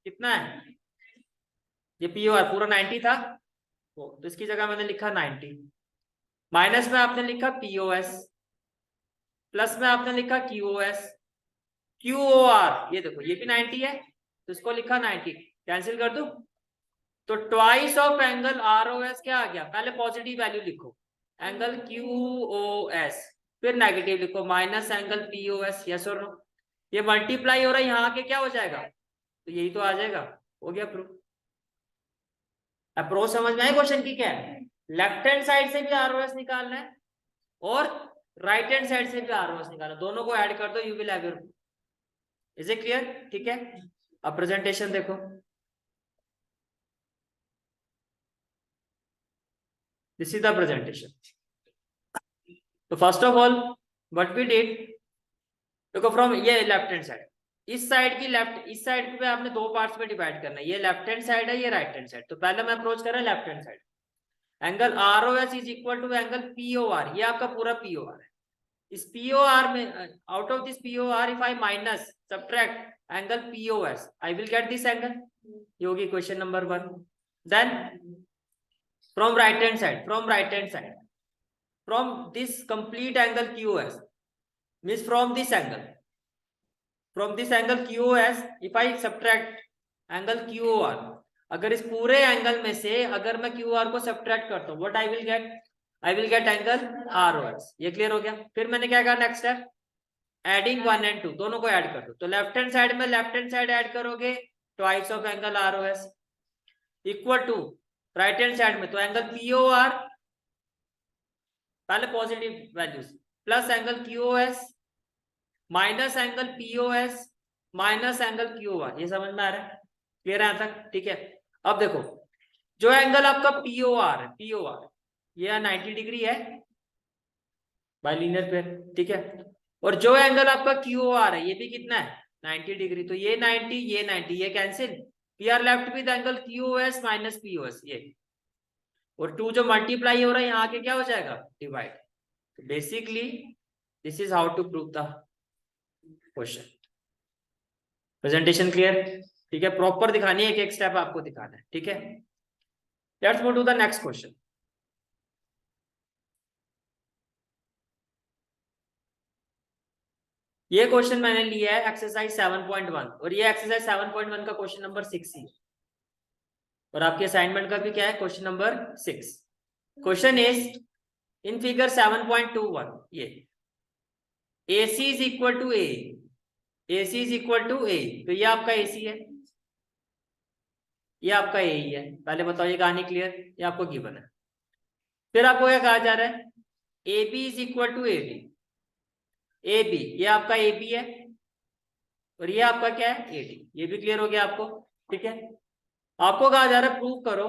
कितना है, ये P O are पूरा 90 था, तो इसकी जगह मैंने लिखा 90, माइनस में आपने लिखा पी ओ एस, प्लस में आपने लिखा Q O S, Q O R ये देखो ये भी 90 है, तो इसको लिखा 90, कैंसिल कर दो, तो twice of angle R O S क्या आ गया, पहले पॉजिटिव वैल्यू लिखो एंगल क्यू ओ एस, फिर नेगेटिव लिखो minus angle P O S, yes और नो, ये मल्टीप्लाई हो रहा है, यहाँ के क्या हो जाएगा, तो यही तो आ जाएगा, हो गया प्रूफ। अप्रोच समझ में आए क्वेश्चन की, क्या है लेफ्ट हैंड साइड से भी आर ओ एस निकालना है और राइट हैंड साइड से भी आर ओ एस निकालना, दोनों को ऐड कर दो, you will have your, is it clear, ठीक है। अब प्रेजेंटेशन देखो, दिस इज द प्रेजेंटेशन। तो first of all what we did, देखो फ्रॉम ये लेफ्ट हैंड साइड, इस साइड की लेफ्ट, इस साइड पे आपने दो पार्ट्स में डिवाइड करना है, ये लेफ्ट हैंड साइड है ये राइट हैंड साइड, तो पहले मैं अप्रोच कर रहा है left hand side, angle R O S is equal to angle P O R, ये आपका पूरा पी ओ आर है, इस पी ओ आर में out of this P O R if I minus subtract angle P O S I will get this angle, ये होगी question number 1। Then from right hand side, from right hand side, from this complete angle Q S means from this angle, from this angle QOS if I subtract angle QOR, अगर इस पूरे angle में से अगर मैं QR को subtract करता हूँ what I will gate, I will gate angle ROS, ये क्लियर हो गया। फिर मैंने क्या कहा नेक्स्ट स्टेप, एडिंग 1 and 2 दोनों को ऐड कर दो, तो लेफ्ट हैंड साइड में लेफ्ट हैंड साइड ऐड करोगे twice of angle ROS equal to right hand side में तो एंगल POR पहले positive values plus angle QOS minus angle POS minus angle QOR, ये समझ में आ रहा है, क्लियर है यहां तक, ठीक है। अब देखो जो एंगल आपका पीओआर है, पीओआर ये 90 डिग्री है बाय लीनियर पेयर, ठीक है, और जो एंगल आपका क्यूओआर है ये भी कितना है 90 डिग्री, तो ये 90 ये 90 ये cancel, we are left with angle QOS minus POS ये, और 2 जो मल्टीप्लाई हो रहा है यहाँ के क्या हो जाएगा डिवाइड, तो basically this is how to prove the question. Presentation clear, ठीक है, प्रॉपर दिखानी है, एक एक स्टेप आपको दिखाना है, ठीक है। Let's move to the next question. ये क्वेश्चन मैंने लिया है एक्सरसाइज 7.1 और ये एक्सरसाइज 7.1 का क्वेश्चन नंबर 6 ही, और आपके असाइनमेंट का भी क्या है, question number 6। Question is in figure 7.21, ये AC is equal to A, AC is equal to A, तो ये आपका AC है, ये आपका ए ही है। पहले बताओ ये कहानी क्लियर, ये आपको गिवन है। फिर आपको क्या कहा जा रहा है, AB is equal to AB, AB ये आपका AB है और ये आपका क्या है AD, ये भी क्लियर हो गया आपको, ठीक है। आपको कहा जा रहा है प्रूव करो,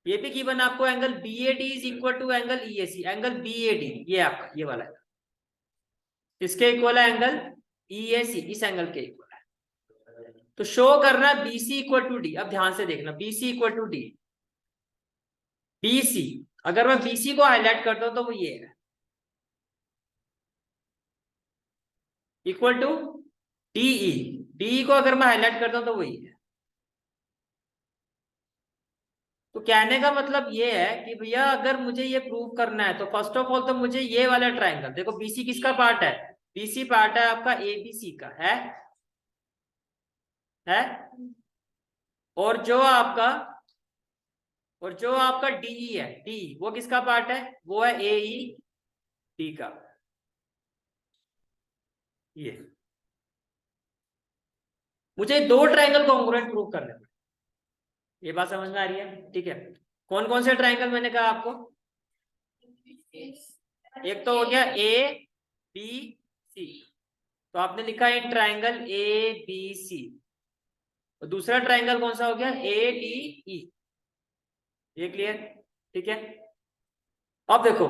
ये भी गिवन आपको, angle BAD is equal to angle EAC, angle BAD ये आपका ये वाला है, इसके इक्वल है एंगल EAC, इस एंगल के इक्वल है। तो शो करना है BC इक्वल टू D, अब ध्यान से देखना, BC equal to D, BC अगर मैं BC को हाईलाइट करता हूं तो वो ये है, इक्वल टू DE, DE को अगर मैं हाईलाइट करता हूं तो वही है। तो कहने का मतलब ये है कि भैया अगर मुझे ये प्रूव करना है तो फर्स्ट ऑफ ऑल तो मुझे ये वाला ट्रायंगल, देखो BC किसका पार्ट है, BC पार्ट है आपका ABC का है, और जो आपका DE है, DE वो किसका पार्ट है, वो है AED का, ये मुझे दो ट्रायंगल कॉन्ग्रुएंट प्रूव करने हैं, ये बात समझ में आ रही है, ठीक है। कौन कौन से ट्रायंगल मैंने कहा आपको, एक तो हो गया ABC, तो आपने लिखा है ट्रायंगल ABC, और दूसरा ट्रायंगल कौन सा हो गया ADE, ये क्लियर, ठीक है। अब देखो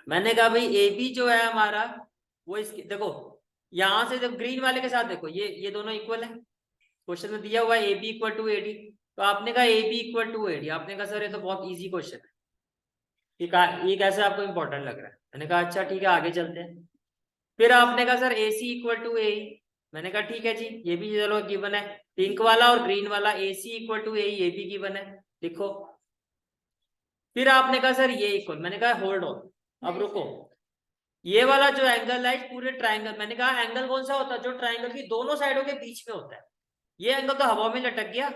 मैंने कहा भाई AB जो है हमारा वो इसकी, देखो यहां से जब ग्रीन वाले के साथ देखो ये दोनों इक्वल है, क्वेश्चन में दिया हुआ है AB इक्वल टू AD, तो आपने कहा AB इक्वल टू AD, आपने कहा सर ये तो बहुत इजी क्वेश्चन है, ये कैसे आपको इंपॉर्टेंट लग रहा है, मैंने कहा अच्छा ठीक है आगे चलते हैं। फिर आपने कहा sir AC equal to AE, मैंने कहा ठीक है जी ये भी चलो गिवन है, पिंक वाला और ग्रीन वाला AC इक्वल टू AE ये भी गिवन है, लिखो। फिर आपने कहा सर ये इक्वल, मैंने कहा होल्ड ऑन, अब रुको, ये वाला जो एंगल है पूरे ट्रायंगल, मैंने कहा एंगल कौन सा होता है जो ट्रायंगल की दोनों साइडों के बीच में होता है, ये एंगल तो हवा में लटक गया,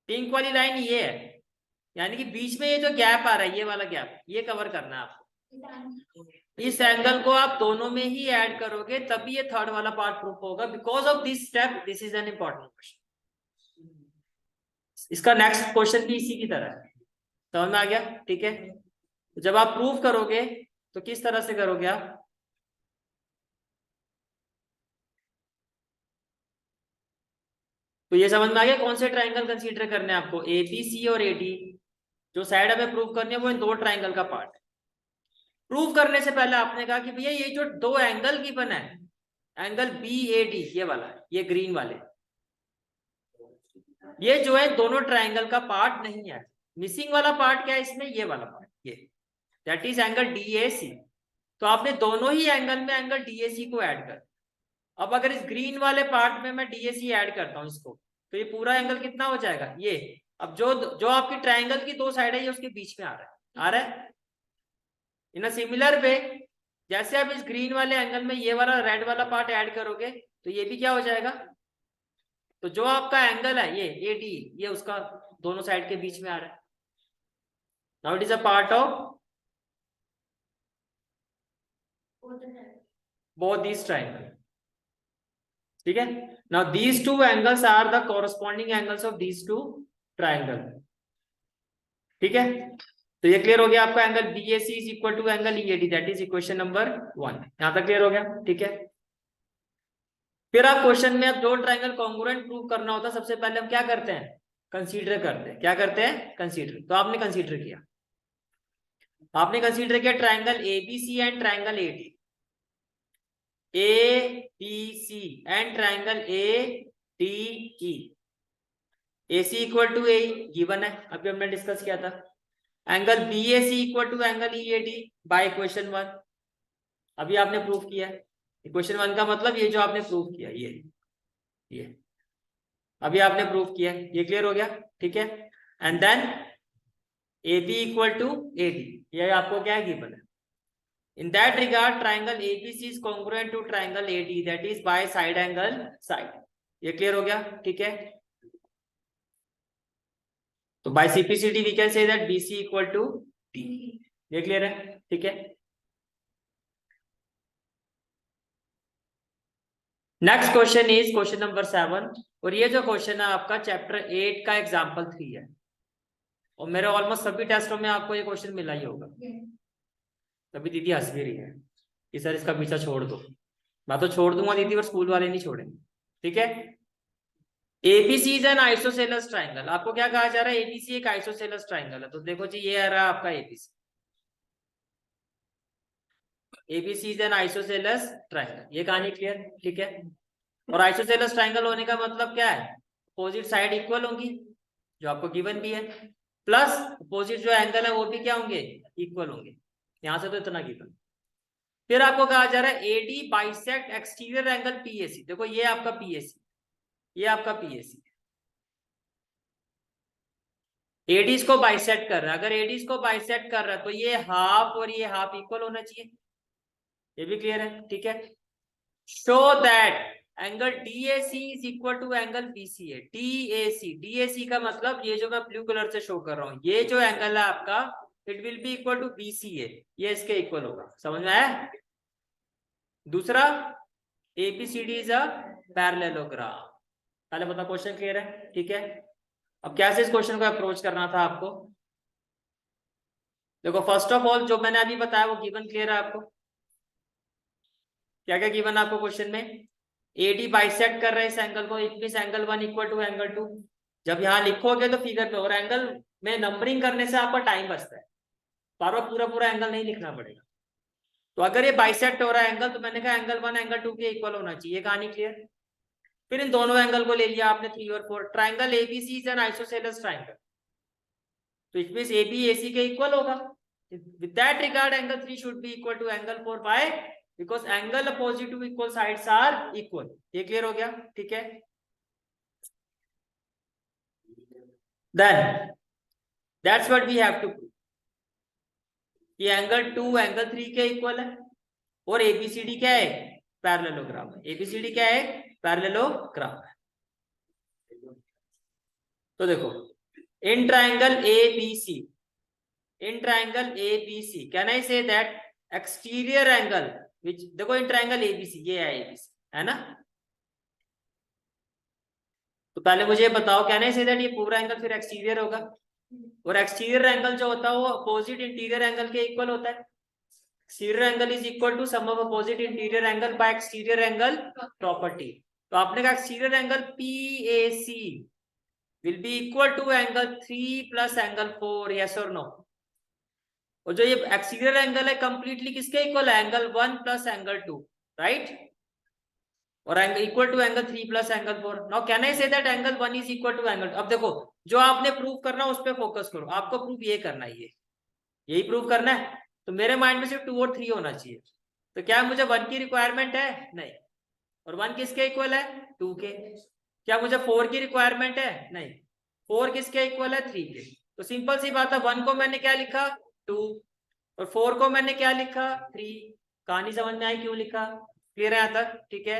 पिंक वाली लाइन ये है, यानी कि बीच में ये जो गैप आ रहा है ये वाला गैप, ये कवर करना है आपको, इस एंगल को आप दोनों में ही ऐड करोगे तभी ये थर्ड वाला पार्ट प्रूफ होगा, because of this step this is an important question. इसका नेक्स्ट क्वेश्चन भी इसी की तरह है, समझ में आ गया, ठीक है। जब आप प्रूफ करोगे तो किस तरह से करोगे आप, तो ये समझ में आ गया कौन से ट्राइंगल कंसीडर करने हैं आपको, ABC और AD, जो साइड हमें प्रूव करनी है वो इन दो ट्राइंगल का पार्ट है। प्रूव करने से पहले आपने कहा कि भैया ये जो दो एंगल की बना है, एंगल BAD ये वाला है, ये ग्रीन वाले, ये जो है दोनों ट्राइंगल का पार्ट नहीं है, मिसिंग वाला पार्ट क्या है इसमें, ये वाला पार्ट, ये दैट इज एंगल DAC। तो आपने दोनों ही एंगल में एंगल DAC को ऐड कर, अब अगर इस ग्रीन वाले पार्ट में मैं DAC ऐड करता हूं इसको, तो ये पूरा एंगल कितना हो जाएगा ये, अब जो जो आपकी ट्राइंगल की दो साइड है ये उसके बीच में आ रहा है इन अ सिमिलर वे, जैसे आप इस ग्रीन वाले एंगल में ये वाला रेड वाला पार्ट ऐड करोगे तो ये भी क्या हो जाएगा, तो जो आपका एंगल है ये AD ये उसका दोनों साइड के बीच में आ रहा है, now it is a part of both these triangle, ठीक है। Now these two angles are the corresponding angles of these two triangle, ठीक है। तो ये क्लियर हो गया आपका, angle BAC is equal to angle EAD, that is equation number 1, यहां तक क्लियर हो गया, ठीक है। फिर आप क्वेश्चन में अब दो ट्राइंगल कॉन्ग्रुएंट प्रूव करना होता है, सबसे पहले हम क्या करते हैं, कंसीडर करते हैं, क्या करते हैं कंसीडर, तो आपने कंसीडर किया, आपने कंसीडर किया triangle ABC and triangle ABC and triangle ADE, AC equal to AE given है, अभी हमने डिस्कस किया था, angle BAC equal to angle EAD by equation 1, अभी आपने प्रूफ किया, इक्वेशन 1 का मतलब ये जो आपने प्रूफ किया ये अभी आपने प्रूफ किया, ये क्लियर हो गया, ठीक है। And then AB equal to AD, ये आपको क्या है गिवन है, In that regard, triangle ABC is congruent to triangle AD, that is by side angle side. ये क्लियर हो गया? ठीक है, तो by CPCD we can say that BC equal to D. ये क्लियर है? ठीक है, next question is question number 7, और ये जो क्वेश्चन है आपका चैप्टर 8 का एग्जाम्पल 3 है, और मेरे ऑलमोस्ट सभी टेस्टों में आपको ये क्वेश्चन मिला ही होगा। तभी दीदी हंस भी रही है कि सर इसका पीछा छोड़ दो। मैं तो छोड़ दूंगा दीदी, और स्कूल वाले नहीं छोड़ेंगे। ठीक है, ABC is an isosceles triangle. आपको क्या कहा जा रहा है? एबीसी एक आइसोसेलेस ट्राइंगल है। तो देखो जी, ये आ रहा है आपका ABC. ABC is an isosceles triangle, ये कहानी क्लियर? ठीक है, और आइसोसेलेस ट्राइंगल होने का मतलब क्या है? अपोजिट साइड इक्वल होंगी, जो आपको गिवन भी है, प्लस अपोजिट जो एंगल है वो भी क्या होंगे? इक्वल होंगे। यहां से तो इतना गिवन। फिर आपको कहा जा रहा है AD bisect exterior angle PAC. देखो ये आपका पीएसी, ये आपका पीएसी, एडीज को बाइसेक्ट कर रहा है। अगर एडीज को बाइसेक्ट कर रहा है तो ये हाफ और ये हाफ इक्वल होना चाहिए। ये भी क्लियर है? ठीक है, show that angle DAC is equal to angle BCA। DAC का मतलब ये जो मैं ब्लू कलर से शो कर रहा हूं, ये जो एंगल है आपका, it will be equal to BCA, ये इसके इक्वल होगा। समझ में आया? दूसरा, ABCD इज अ पैरेललोग्राम। पहले बता, क्वेश्चन क्लियर है? ठीक है, अब कैसे इस क्वेश्चन को अप्रोच करना था आपको? देखो, फर्स्ट ऑफ ऑल जो मैंने अभी बताया वो गिवन क्लियर है आपको? क्या क्या गिवन आपको क्वेश्चन में? एडी बाइसेक्ट कर रहे हैं इस एंगल को, इस एंगल 1 इक्वल टू एंगल 2। जब यहां लिखोगे तो फिगर पे, और एंगल में नंबरिंग करने से आपका टाइम बचता है, बार बार पूरा पूरा एंगल नहीं लिखना पड़ेगा। तो अगर ये बाइसेक्ट हो रहा है एंगल, तो मैंने कहा एंगल 1 एंगल 2 के इक्वल होना चाहिए। कहानी क्लियर? फिर इन दोनों एंगल को ले लिया आपने 3 और 4। Triangle ABC is an isosceles triangle, तो इसमें AB AC के इक्वल होगा। With that regard angle 3 should be equal to angle 4 by, because angle opposite to equal sides are equal. ये क्लियर हो गया? ठीक है, then that's what we have to prove, ये एंगल 2 एंगल 3 के equal है, और ABCD क्या है? पैरेललोग्राम है। ABCD क्या है? पैरेललोग्राम है। तो देखो, in triangle ABC, in triangle ABC can I say that exterior angle which, देखो इन ट्राइंगल ABC, ये है ABC, है ना? तो पहले मुझे बताओ, कैन आई से दैट ये पूरा एंगल फिर एक्सटीरियर होगा, और एक्सटीरियर एंगल जो होता है वो अपोजिट इंटीरियर एंगल के इक्वल होता है। Exterior angle is equal to sum of opposite interior angle by exterior angle property. तो आपने कहा exterior angle PAC will be equal to angle 3 plus angle 4, yes और नो? और जो ये एक्सटीरियर एंगल है कंप्लीटली किसके इक्वल है? Angle 1 plus angle 2, right? और angle equal to angle 3 plus angle 4। Now can I say that angle 1 is equal to angle. अब देखो, जो आपने प्रूव करना उस पर फोकस करो। आपको प्रूफ ये करना है, यही प्रूव करना है। तो मेरे माइंड में सिर्फ 2 और 3 होना चाहिए। तो क्या मुझे 1 की रिक्वायरमेंट है? नहीं। और 1 किसके इक्वल है? 2 के। क्या मुझे 4 की रिक्वायरमेंट है? नहीं। 4 किसके इक्वल है? 3 के। तो सिंपल सी बात है, 1 को मैंने क्या लिखा? 2, और 4 को मैंने क्या लिखा? 3। कहानी समझ में आई क्यों लिखा? क्लियर है यहां तक? ठीक है,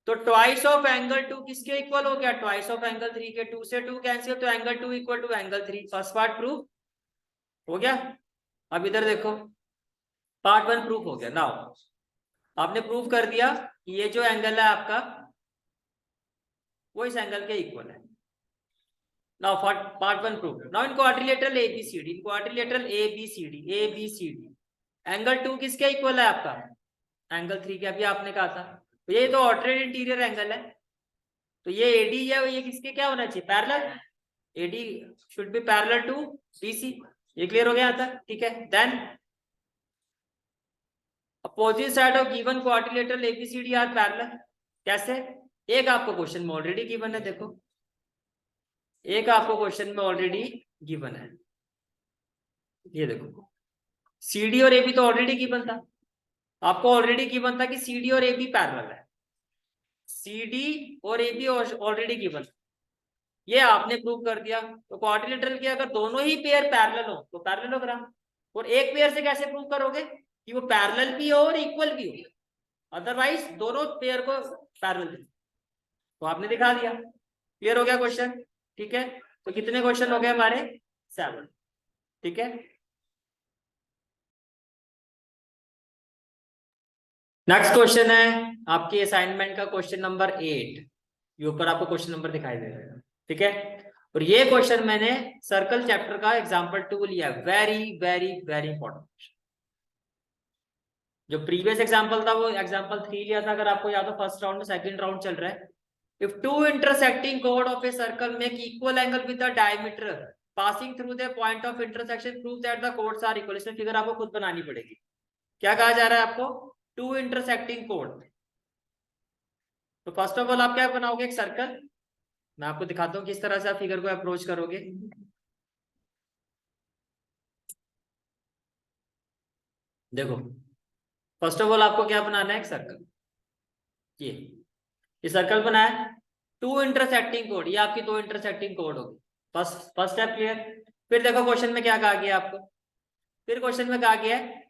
तो ट्वाइस ऑफ एंगल 2 किसके इक्वल हो गया? ट्वाइस ऑफ एंगल 3 के। 2 से 2 कैंसिल, तो angle 2 equal to angle 3। First part proof हो गया। अब इधर देखो, पार्ट 1 प्रूफ हो गया। नाउ आपने प्रूफ कर दिया कि ये जो एंगल है आपका वो इस एंगल के इक्वल है। Now part 1 proof. Now in quadrilateral ABCD, in quadrilateral ABCD angle 2 किसके इक्वल है आपका? एंगल 3 के। अभी आपने कहा था, तो ये तो ऑल्टरनेट इंटीरियर एंगल है, तो ये AD है, ये किसके क्या होना चाहिए? Parallel. AD should be parallel to BC। ये क्लियर हो गया यहाँ तक? ठीक है, देन opposite side of given quadrilateral ABCD are parallel. कैसे? एक आपको क्वेश्चन में ऑलरेडी गिवन है, देखो एक आपको क्वेश्चन में ऑलरेडी गिवन है, ये देखो CD और AB तो ऑलरेडी गिवन था। आपको ऑलरेडी गिवन था कि CD और AB पैरेलल है, CD और AB ऑलरेडी गिवन, ये आपने प्रूव कर दिया। तो क्वाड्रिलेटरल के अगर दोनों ही पेयर पैरेलल हो तो पैरेललोग्राम। और एक पेयर से कैसे प्रूव करोगे कि वो पैरेलल भी हो और इक्वल भी हो, अदरवाइज दोनों पेयर को पैरेलल, तो आपने दिखा दिया। क्लियर हो गया क्वेश्चन? ठीक है, तो कितने क्वेश्चन हो गए हमारे? 7। ठीक है, नेक्स्ट क्वेश्चन है आपकी असाइनमेंट का क्वेश्चन नंबर 8। ये ऊपर आपको क्वेश्चन नंबर दिखाई दे रहा है। ठीक है, और ये क्वेश्चन मैंने सर्कल चैप्टर का एग्जांपल 2 लिया, वेरी वेरी वेरी इंपॉर्टेंट। जो प्रीवियस एग्जांपल था वो एग्जांपल 3 लिया था, अगर आपको याद हो फर्स्ट राउंड में, सेकंड राउंड चल रहा है। इफ टू इंटरसेक्टिंग कोड of a circle make equal angle with the diameter passing through the point of intersection prove that the chords are equal. इसमें फिगर आपको खुद बनानी पड़ेगी। क्या कहा जा रहा है आपको? टू इंटरसेक्टिंग कोड। तो फर्स्ट ऑफ ऑल आप क्या बनाओगे? एक सर्कल। मैं आपको दिखाता हूँ किस तरह से आप फिगर को अप्रोच करोगे। देखो, फर्स्ट ऑफ ऑल आपको क्या बनाना है? एक सर्कल। ये सर्कल बनाया, टू इंटरसेक्टिंग कोड, ये आपकी दो इंटरसेक्टिंग कोड होगी। First step clear. फिर देखो क्वेश्चन में क्या कहा गया आपको, फिर क्वेश्चन में कहा गया है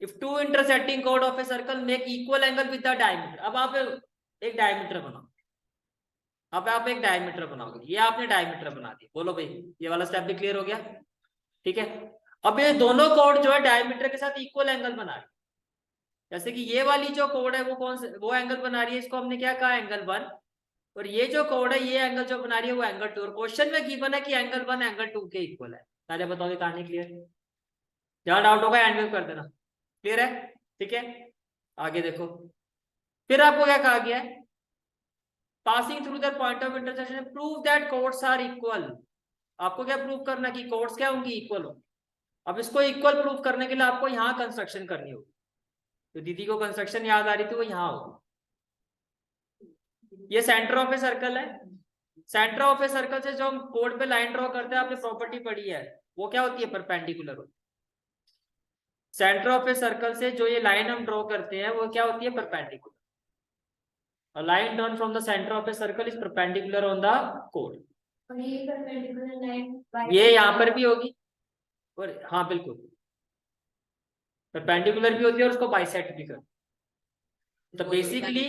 इफ टू इंटरसेक्टिंग कोड of a circle make equal angle with the diameter. अब आप एक डायमीटर बनाओ, अब आप एक डायमीटर बनाओगे, ये आपने डायमीटर बना दिया। बोलो भाई, ये वाला स्टेप भी क्लियर हो गया? ठीक है, अब ये दोनों कोड जो है डायमीटर के साथ इक्वल एंगल बना रही है। जैसे कि ये वाली जो कोड है वो कौन से, वो एंगल बना रही है, इसको हमने क्या कहा? एंगल 1। और ये जो कोड है, ये एंगल जो बना रही है वो एंगल 2। और क्वेश्चन में गिवन है कि एंगल 1 एंगल 2 के इक्वल है। पहले बताओ, कहानी क्लियर? जहां डाउट होगा हैंड वेव कर देना। क्लियर है? ठीक है, आगे देखो, फिर आपको क्या कहा गया है? Passing through the point of intersection prove that chords are equal. आपको क्या प्रूव करना कि कोड्स क्या होंगी? इक्वल होंगी। अब इसको इक्वल प्रूव करने के लिए आपको यहाँ कंस्ट्रक्शन करनी होगी। तो दीदी को कंस्ट्रक्शन याद आ रही थी, वो यहाँ होगी। ये सेंटर ऑफ ए सर्कल है। सेंटर ऑफ ए सर्कल से जो हम कोड पे लाइन ड्रॉ करते हैं, आपने प्रॉपर्टी पढ़ी है, वो क्या होती है? परपेंडिकुलर होती है। सेंटर ऑफ ए सर्कल से जो ये लाइन हम ड्रॉ करते हैं वो क्या होती है? Perpendicular. A line drawn from the center of a circle is perpendicular on the chord. ये यहाँ पर भी होगी, और हाँ बिल्कुल परपेंडिकुलर भी होती है और उसको बाइसेक्ट भी कर। तो बेसिकली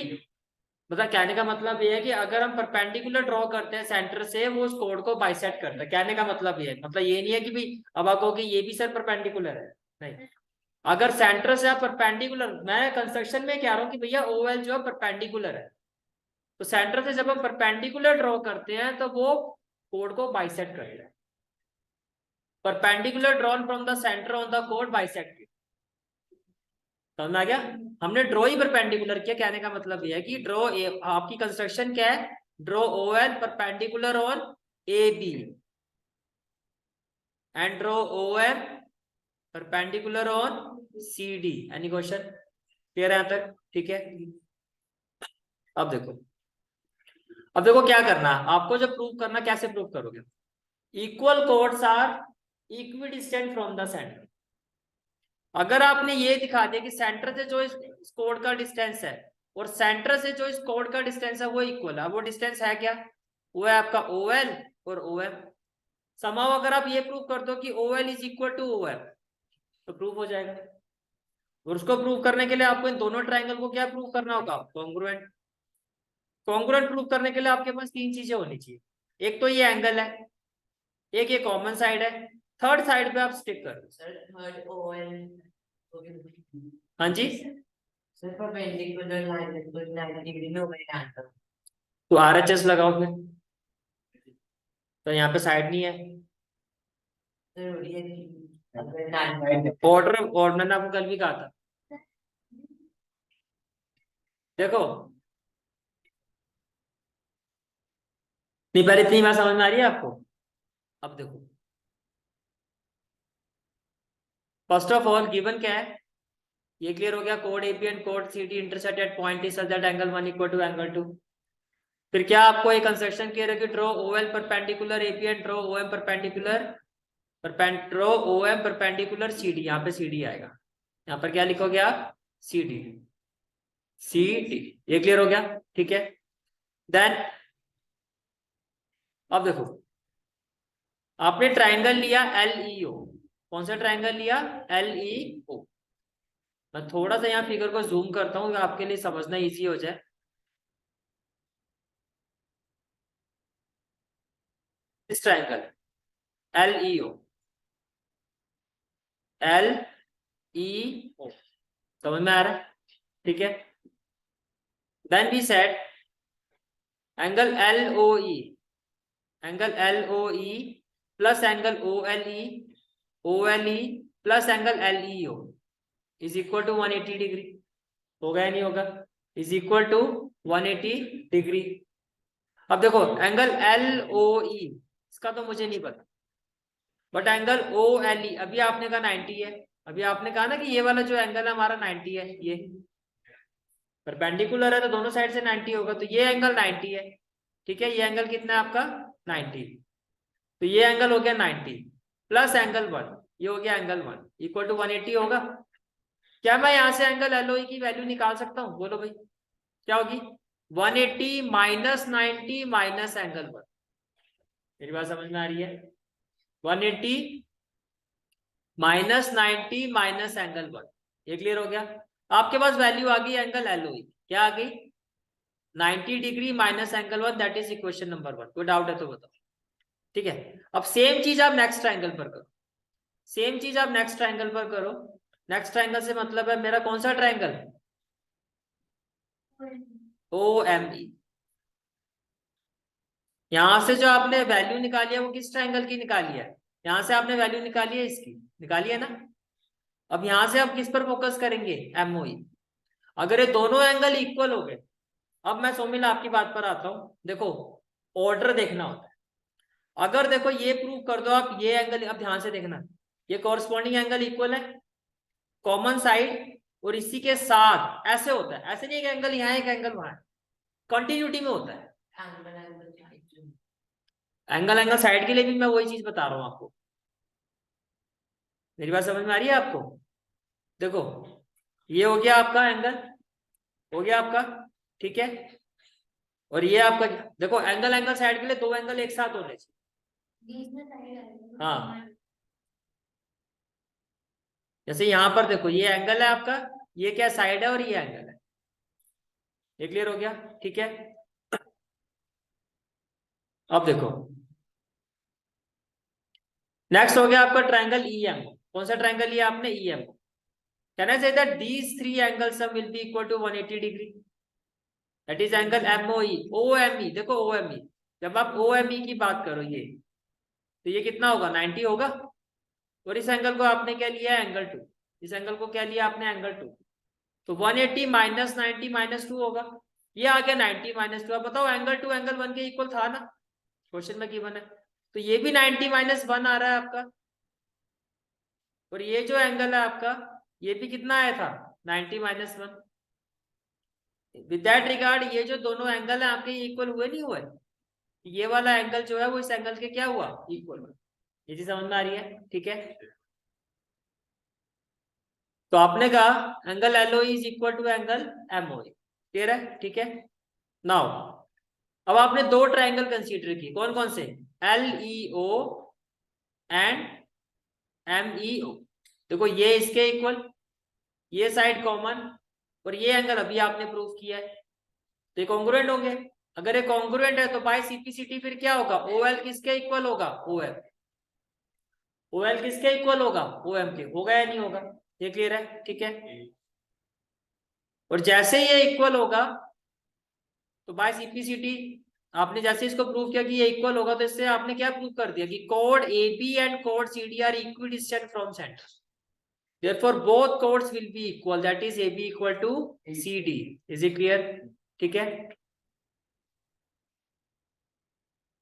मतलब कहने का मतलब ये है कि अगर हम परपेंडिकुलर ड्रॉ करते हैं सेंटर से, वो उस कोड को बाइसेक्ट करता है। कहने का मतलब ये है, मतलब ये नहीं है कि भाई अब आप कहो कि ये भी सर परपेंडिकुलर है, नहीं। अगर सेंटर से आप परपेंडिकुलर, मैं कंस्ट्रक्शन में कह रहा हूँ कि भैया ओएल जो है परपेंडिकुलर है, तो सेंटर से जब हम परपेंडिकुलर ड्रॉ करते हैं तो वो कोड को बाइसेक्ट करता है। Perpendicular drawn from the centre on the code bisect. समझ आ गया? हमने ड्रॉ ही परपेंडिकुलर किया। कहने का मतलब यह है कि ड्रॉ आपकी कंस्ट्रक्शन क्या है? Draw OL perpendicular on A B and draw OL perpendicular on C D. Any question? Clear है यहां तक? ठीक है, अब देखो, अब देखो क्या करना है आपको। जब प्रूव करना, कैसे प्रूव करोगे? Equal chords are equidistant from the centre. अगर आपने ये दिखा दिया कि सेंटर से जो इस कोड का डिस्टेंस है और सेंटर से जो इस कोड का डिस्टेंस है वो इक्वल है, वो डिस्टेंस है क्या? वो है आपका OL और OM। समाव अगर आप ये प्रूव कर दो कि OL is equal to OM, तो प्रूव हो जाएगा। और उसको प्रूव करने के लिए आपको इन दोनों ट्राइंगल को क्या प्रूव करना होगा? कॉन्ग्रुएंट। कॉन्ग्रुएंट प्रूव करने के लिए आपके पास तीन चीजें होनी चाहिए। एक तो ये एंगल है, एक ये कॉमन साइड है, थर्ड साइड पे आप स्टिक कर दो। हाँ जी, तो RHS लगाओ फिर। तो यहाँ पे साइड नहीं है, ऑर्डर और मैंने आपको कल भी कहा था। देखो, नहीं पहले इतनी बात समझ में आ रही है आपको? अब देखो, फर्स्ट ऑफ ऑल गिवन क्या है? ये क्लियर हो गया, कोड AP एंड कोड CD intersect at point E such that angle 1 equal to angle 2। फिर क्या आपको एक कंस्ट्रक्शन क्लियर है कि draw OL perpendicular AP and draw OM perpendicular draw OM perpendicular CD। यहाँ पे CD आएगा, यहाँ पर क्या लिखोगे आप? CD। ये क्लियर हो गया? ठीक है, देन अब देखो, आपने ट्राइंगल लिया LEO, कौन सा ट्रायंगल लिया? LEO। मैं थोड़ा सा यहाँ फिगर को जूम करता हूँ आपके लिए समझना इजी हो जाए। इस ट्रायंगल LEO, LEO समझ में आ रहा है? ठीक है। Then we said angle LOE, angle LOE plus angle OLE plus angle LEO is equal to 180 degree. होगा या नहीं होगा? Is equal to 180 degree. अब देखो एंगल LOE इसका तो मुझे नहीं पता, बट एंगल OLE अभी आपने कहा 90 है। अभी आपने कहा ना कि ये वाला जो एंगल है हमारा 90 है, ये परपेंडिकुलर है तो दोनों साइड से 90 होगा, तो ये एंगल 90 है। ठीक है, ये एंगल कितना है आपका? 90। तो ये एंगल हो गया 90 प्लस एंगल 1, ये हो गया एंगल 1 इक्वल टू 180 होगा। क्या मैं यहाँ से एंगल LOE की वैल्यू निकाल सकता हूँ? बोलो भाई, क्या होगी? 180 माइनस 90 माइनस एंगल 1। मेरी बात समझ में आ रही है? 180 माइनस 90 माइनस एंगल 1, ये क्लियर हो गया? आपके पास वैल्यू आ गई एंगल LOE, क्या आ गई? 90 degree minus angle 1, that is equation number 1। कोई डाउट है तो बताओ। ठीक है, अब सेम चीज आप नेक्स्ट ट्रायंगल पर करो। सेम चीज आप नेक्स्ट ट्रायंगल पर करो। नेक्स्ट ट्रायंगल से मतलब है मेरा कौन सा ट्रायंगल? OME। यहां से जो आपने वैल्यू निकाली है वो किस ट्रायंगल की निकाली है? यहां से आपने वैल्यू निकाली है इसकी, निकाली है ना? अब यहां से आप किस पर फोकस करेंगे? MOE। अगर ये दोनों एंगल इक्वल हो गए, अब मैं सोमिल आपकी बात पर आता हूं। देखो ऑर्डर देखना होता है। अगर देखो ये प्रूव कर दो आप, ये एंगल, अब ध्यान से देखना, ये कॉरस्पॉन्डिंग एंगल इक्वल है, कॉमन साइड, और इसी के साथ ऐसे होता है, ऐसे नहीं एक एंगल यहाँ एक एंगल वहां, कंटिन्यूटी में होता है। एंगल साइड के लिए भी मैं वही चीज बता रहा हूं आपको। मेरी बात समझ में आ रही है आपको? देखो ये हो गया आपका एंगल, हो गया आपका, ठीक है। और ये आपका, देखो एंगल साइड के लिए दो एंगल एक साथ होने चाहिए। हाँ, जैसे यहां पर देखो ये एंगल है आपका, ये क्या साइड है और ये एंगल है। ये क्लियर हो गया? ठीक है। अब देखो नेक्स्ट हो गया आपका ट्रायंगल EM। कौन सा ट्रायंगल लिया आपने? EM। Can I say that these three angles sum will be equal to 180 degree, that is angle MOE। OME देखो, OME जब आप OME की बात करो ये, तो ये कितना होगा? 90 होगा। और इस एंगल को आपने क्या लिया? एंगल 2। इस एंगल को क्या लिया आपने? एंगल 2। तो 180 माइनस 90 माइनस 2 होगा। ये आ गया 90 माइनस 2। अब बताओ एंगल 2 एंगल 1 के इक्वल था ना, क्वेश्चन में गिवन है। तो ये भी 90 माइनस 1 आ रहा है आपका, और ये जो एंगल है आपका ये भी कितना आया था? 90 माइनस 1। विद दैट रिगार्ड ये जो दोनों एंगल है आपके इक्वल हुए नहीं हुए? ये वाला एंगल जो है वो इस एंगल के क्या हुआ? इक्वल हुआ। ये चीज समझ में आ रही है? ठीक है, तो आपने कहा angle LOE is equal to angle MOE। Clear है? ठीक है। नाउ अब आपने दो ट्रायंगल कंसीडर की, कौन कौन से? LEO and MEO। देखो ये इसके इक्वल, ये साइड कॉमन, और ये एंगल अभी आपने प्रूव किया है, तो ये कॉन्ग्रुएंट होंगे। अगर ये कॉन्ग्रुएंट है तो बाय CPCT फिर क्या होगा? OL किसके इक्वल होगा? OM। OL किसके इक्वल होगा? OM के। होगा या नहीं होगा? ये क्लियर है? ठीक है। और जैसे ये इक्वल होगा तो बाय CPCT आपने जैसे इसको प्रूव किया कि ये इक्वल होगा, तो इससे आपने क्या प्रूव कर दिया कि कोड AB एंड कोड CD are equidistant from centre, therefore both chords will be equal, that is AB equal to CD। is it clear? ठीक है।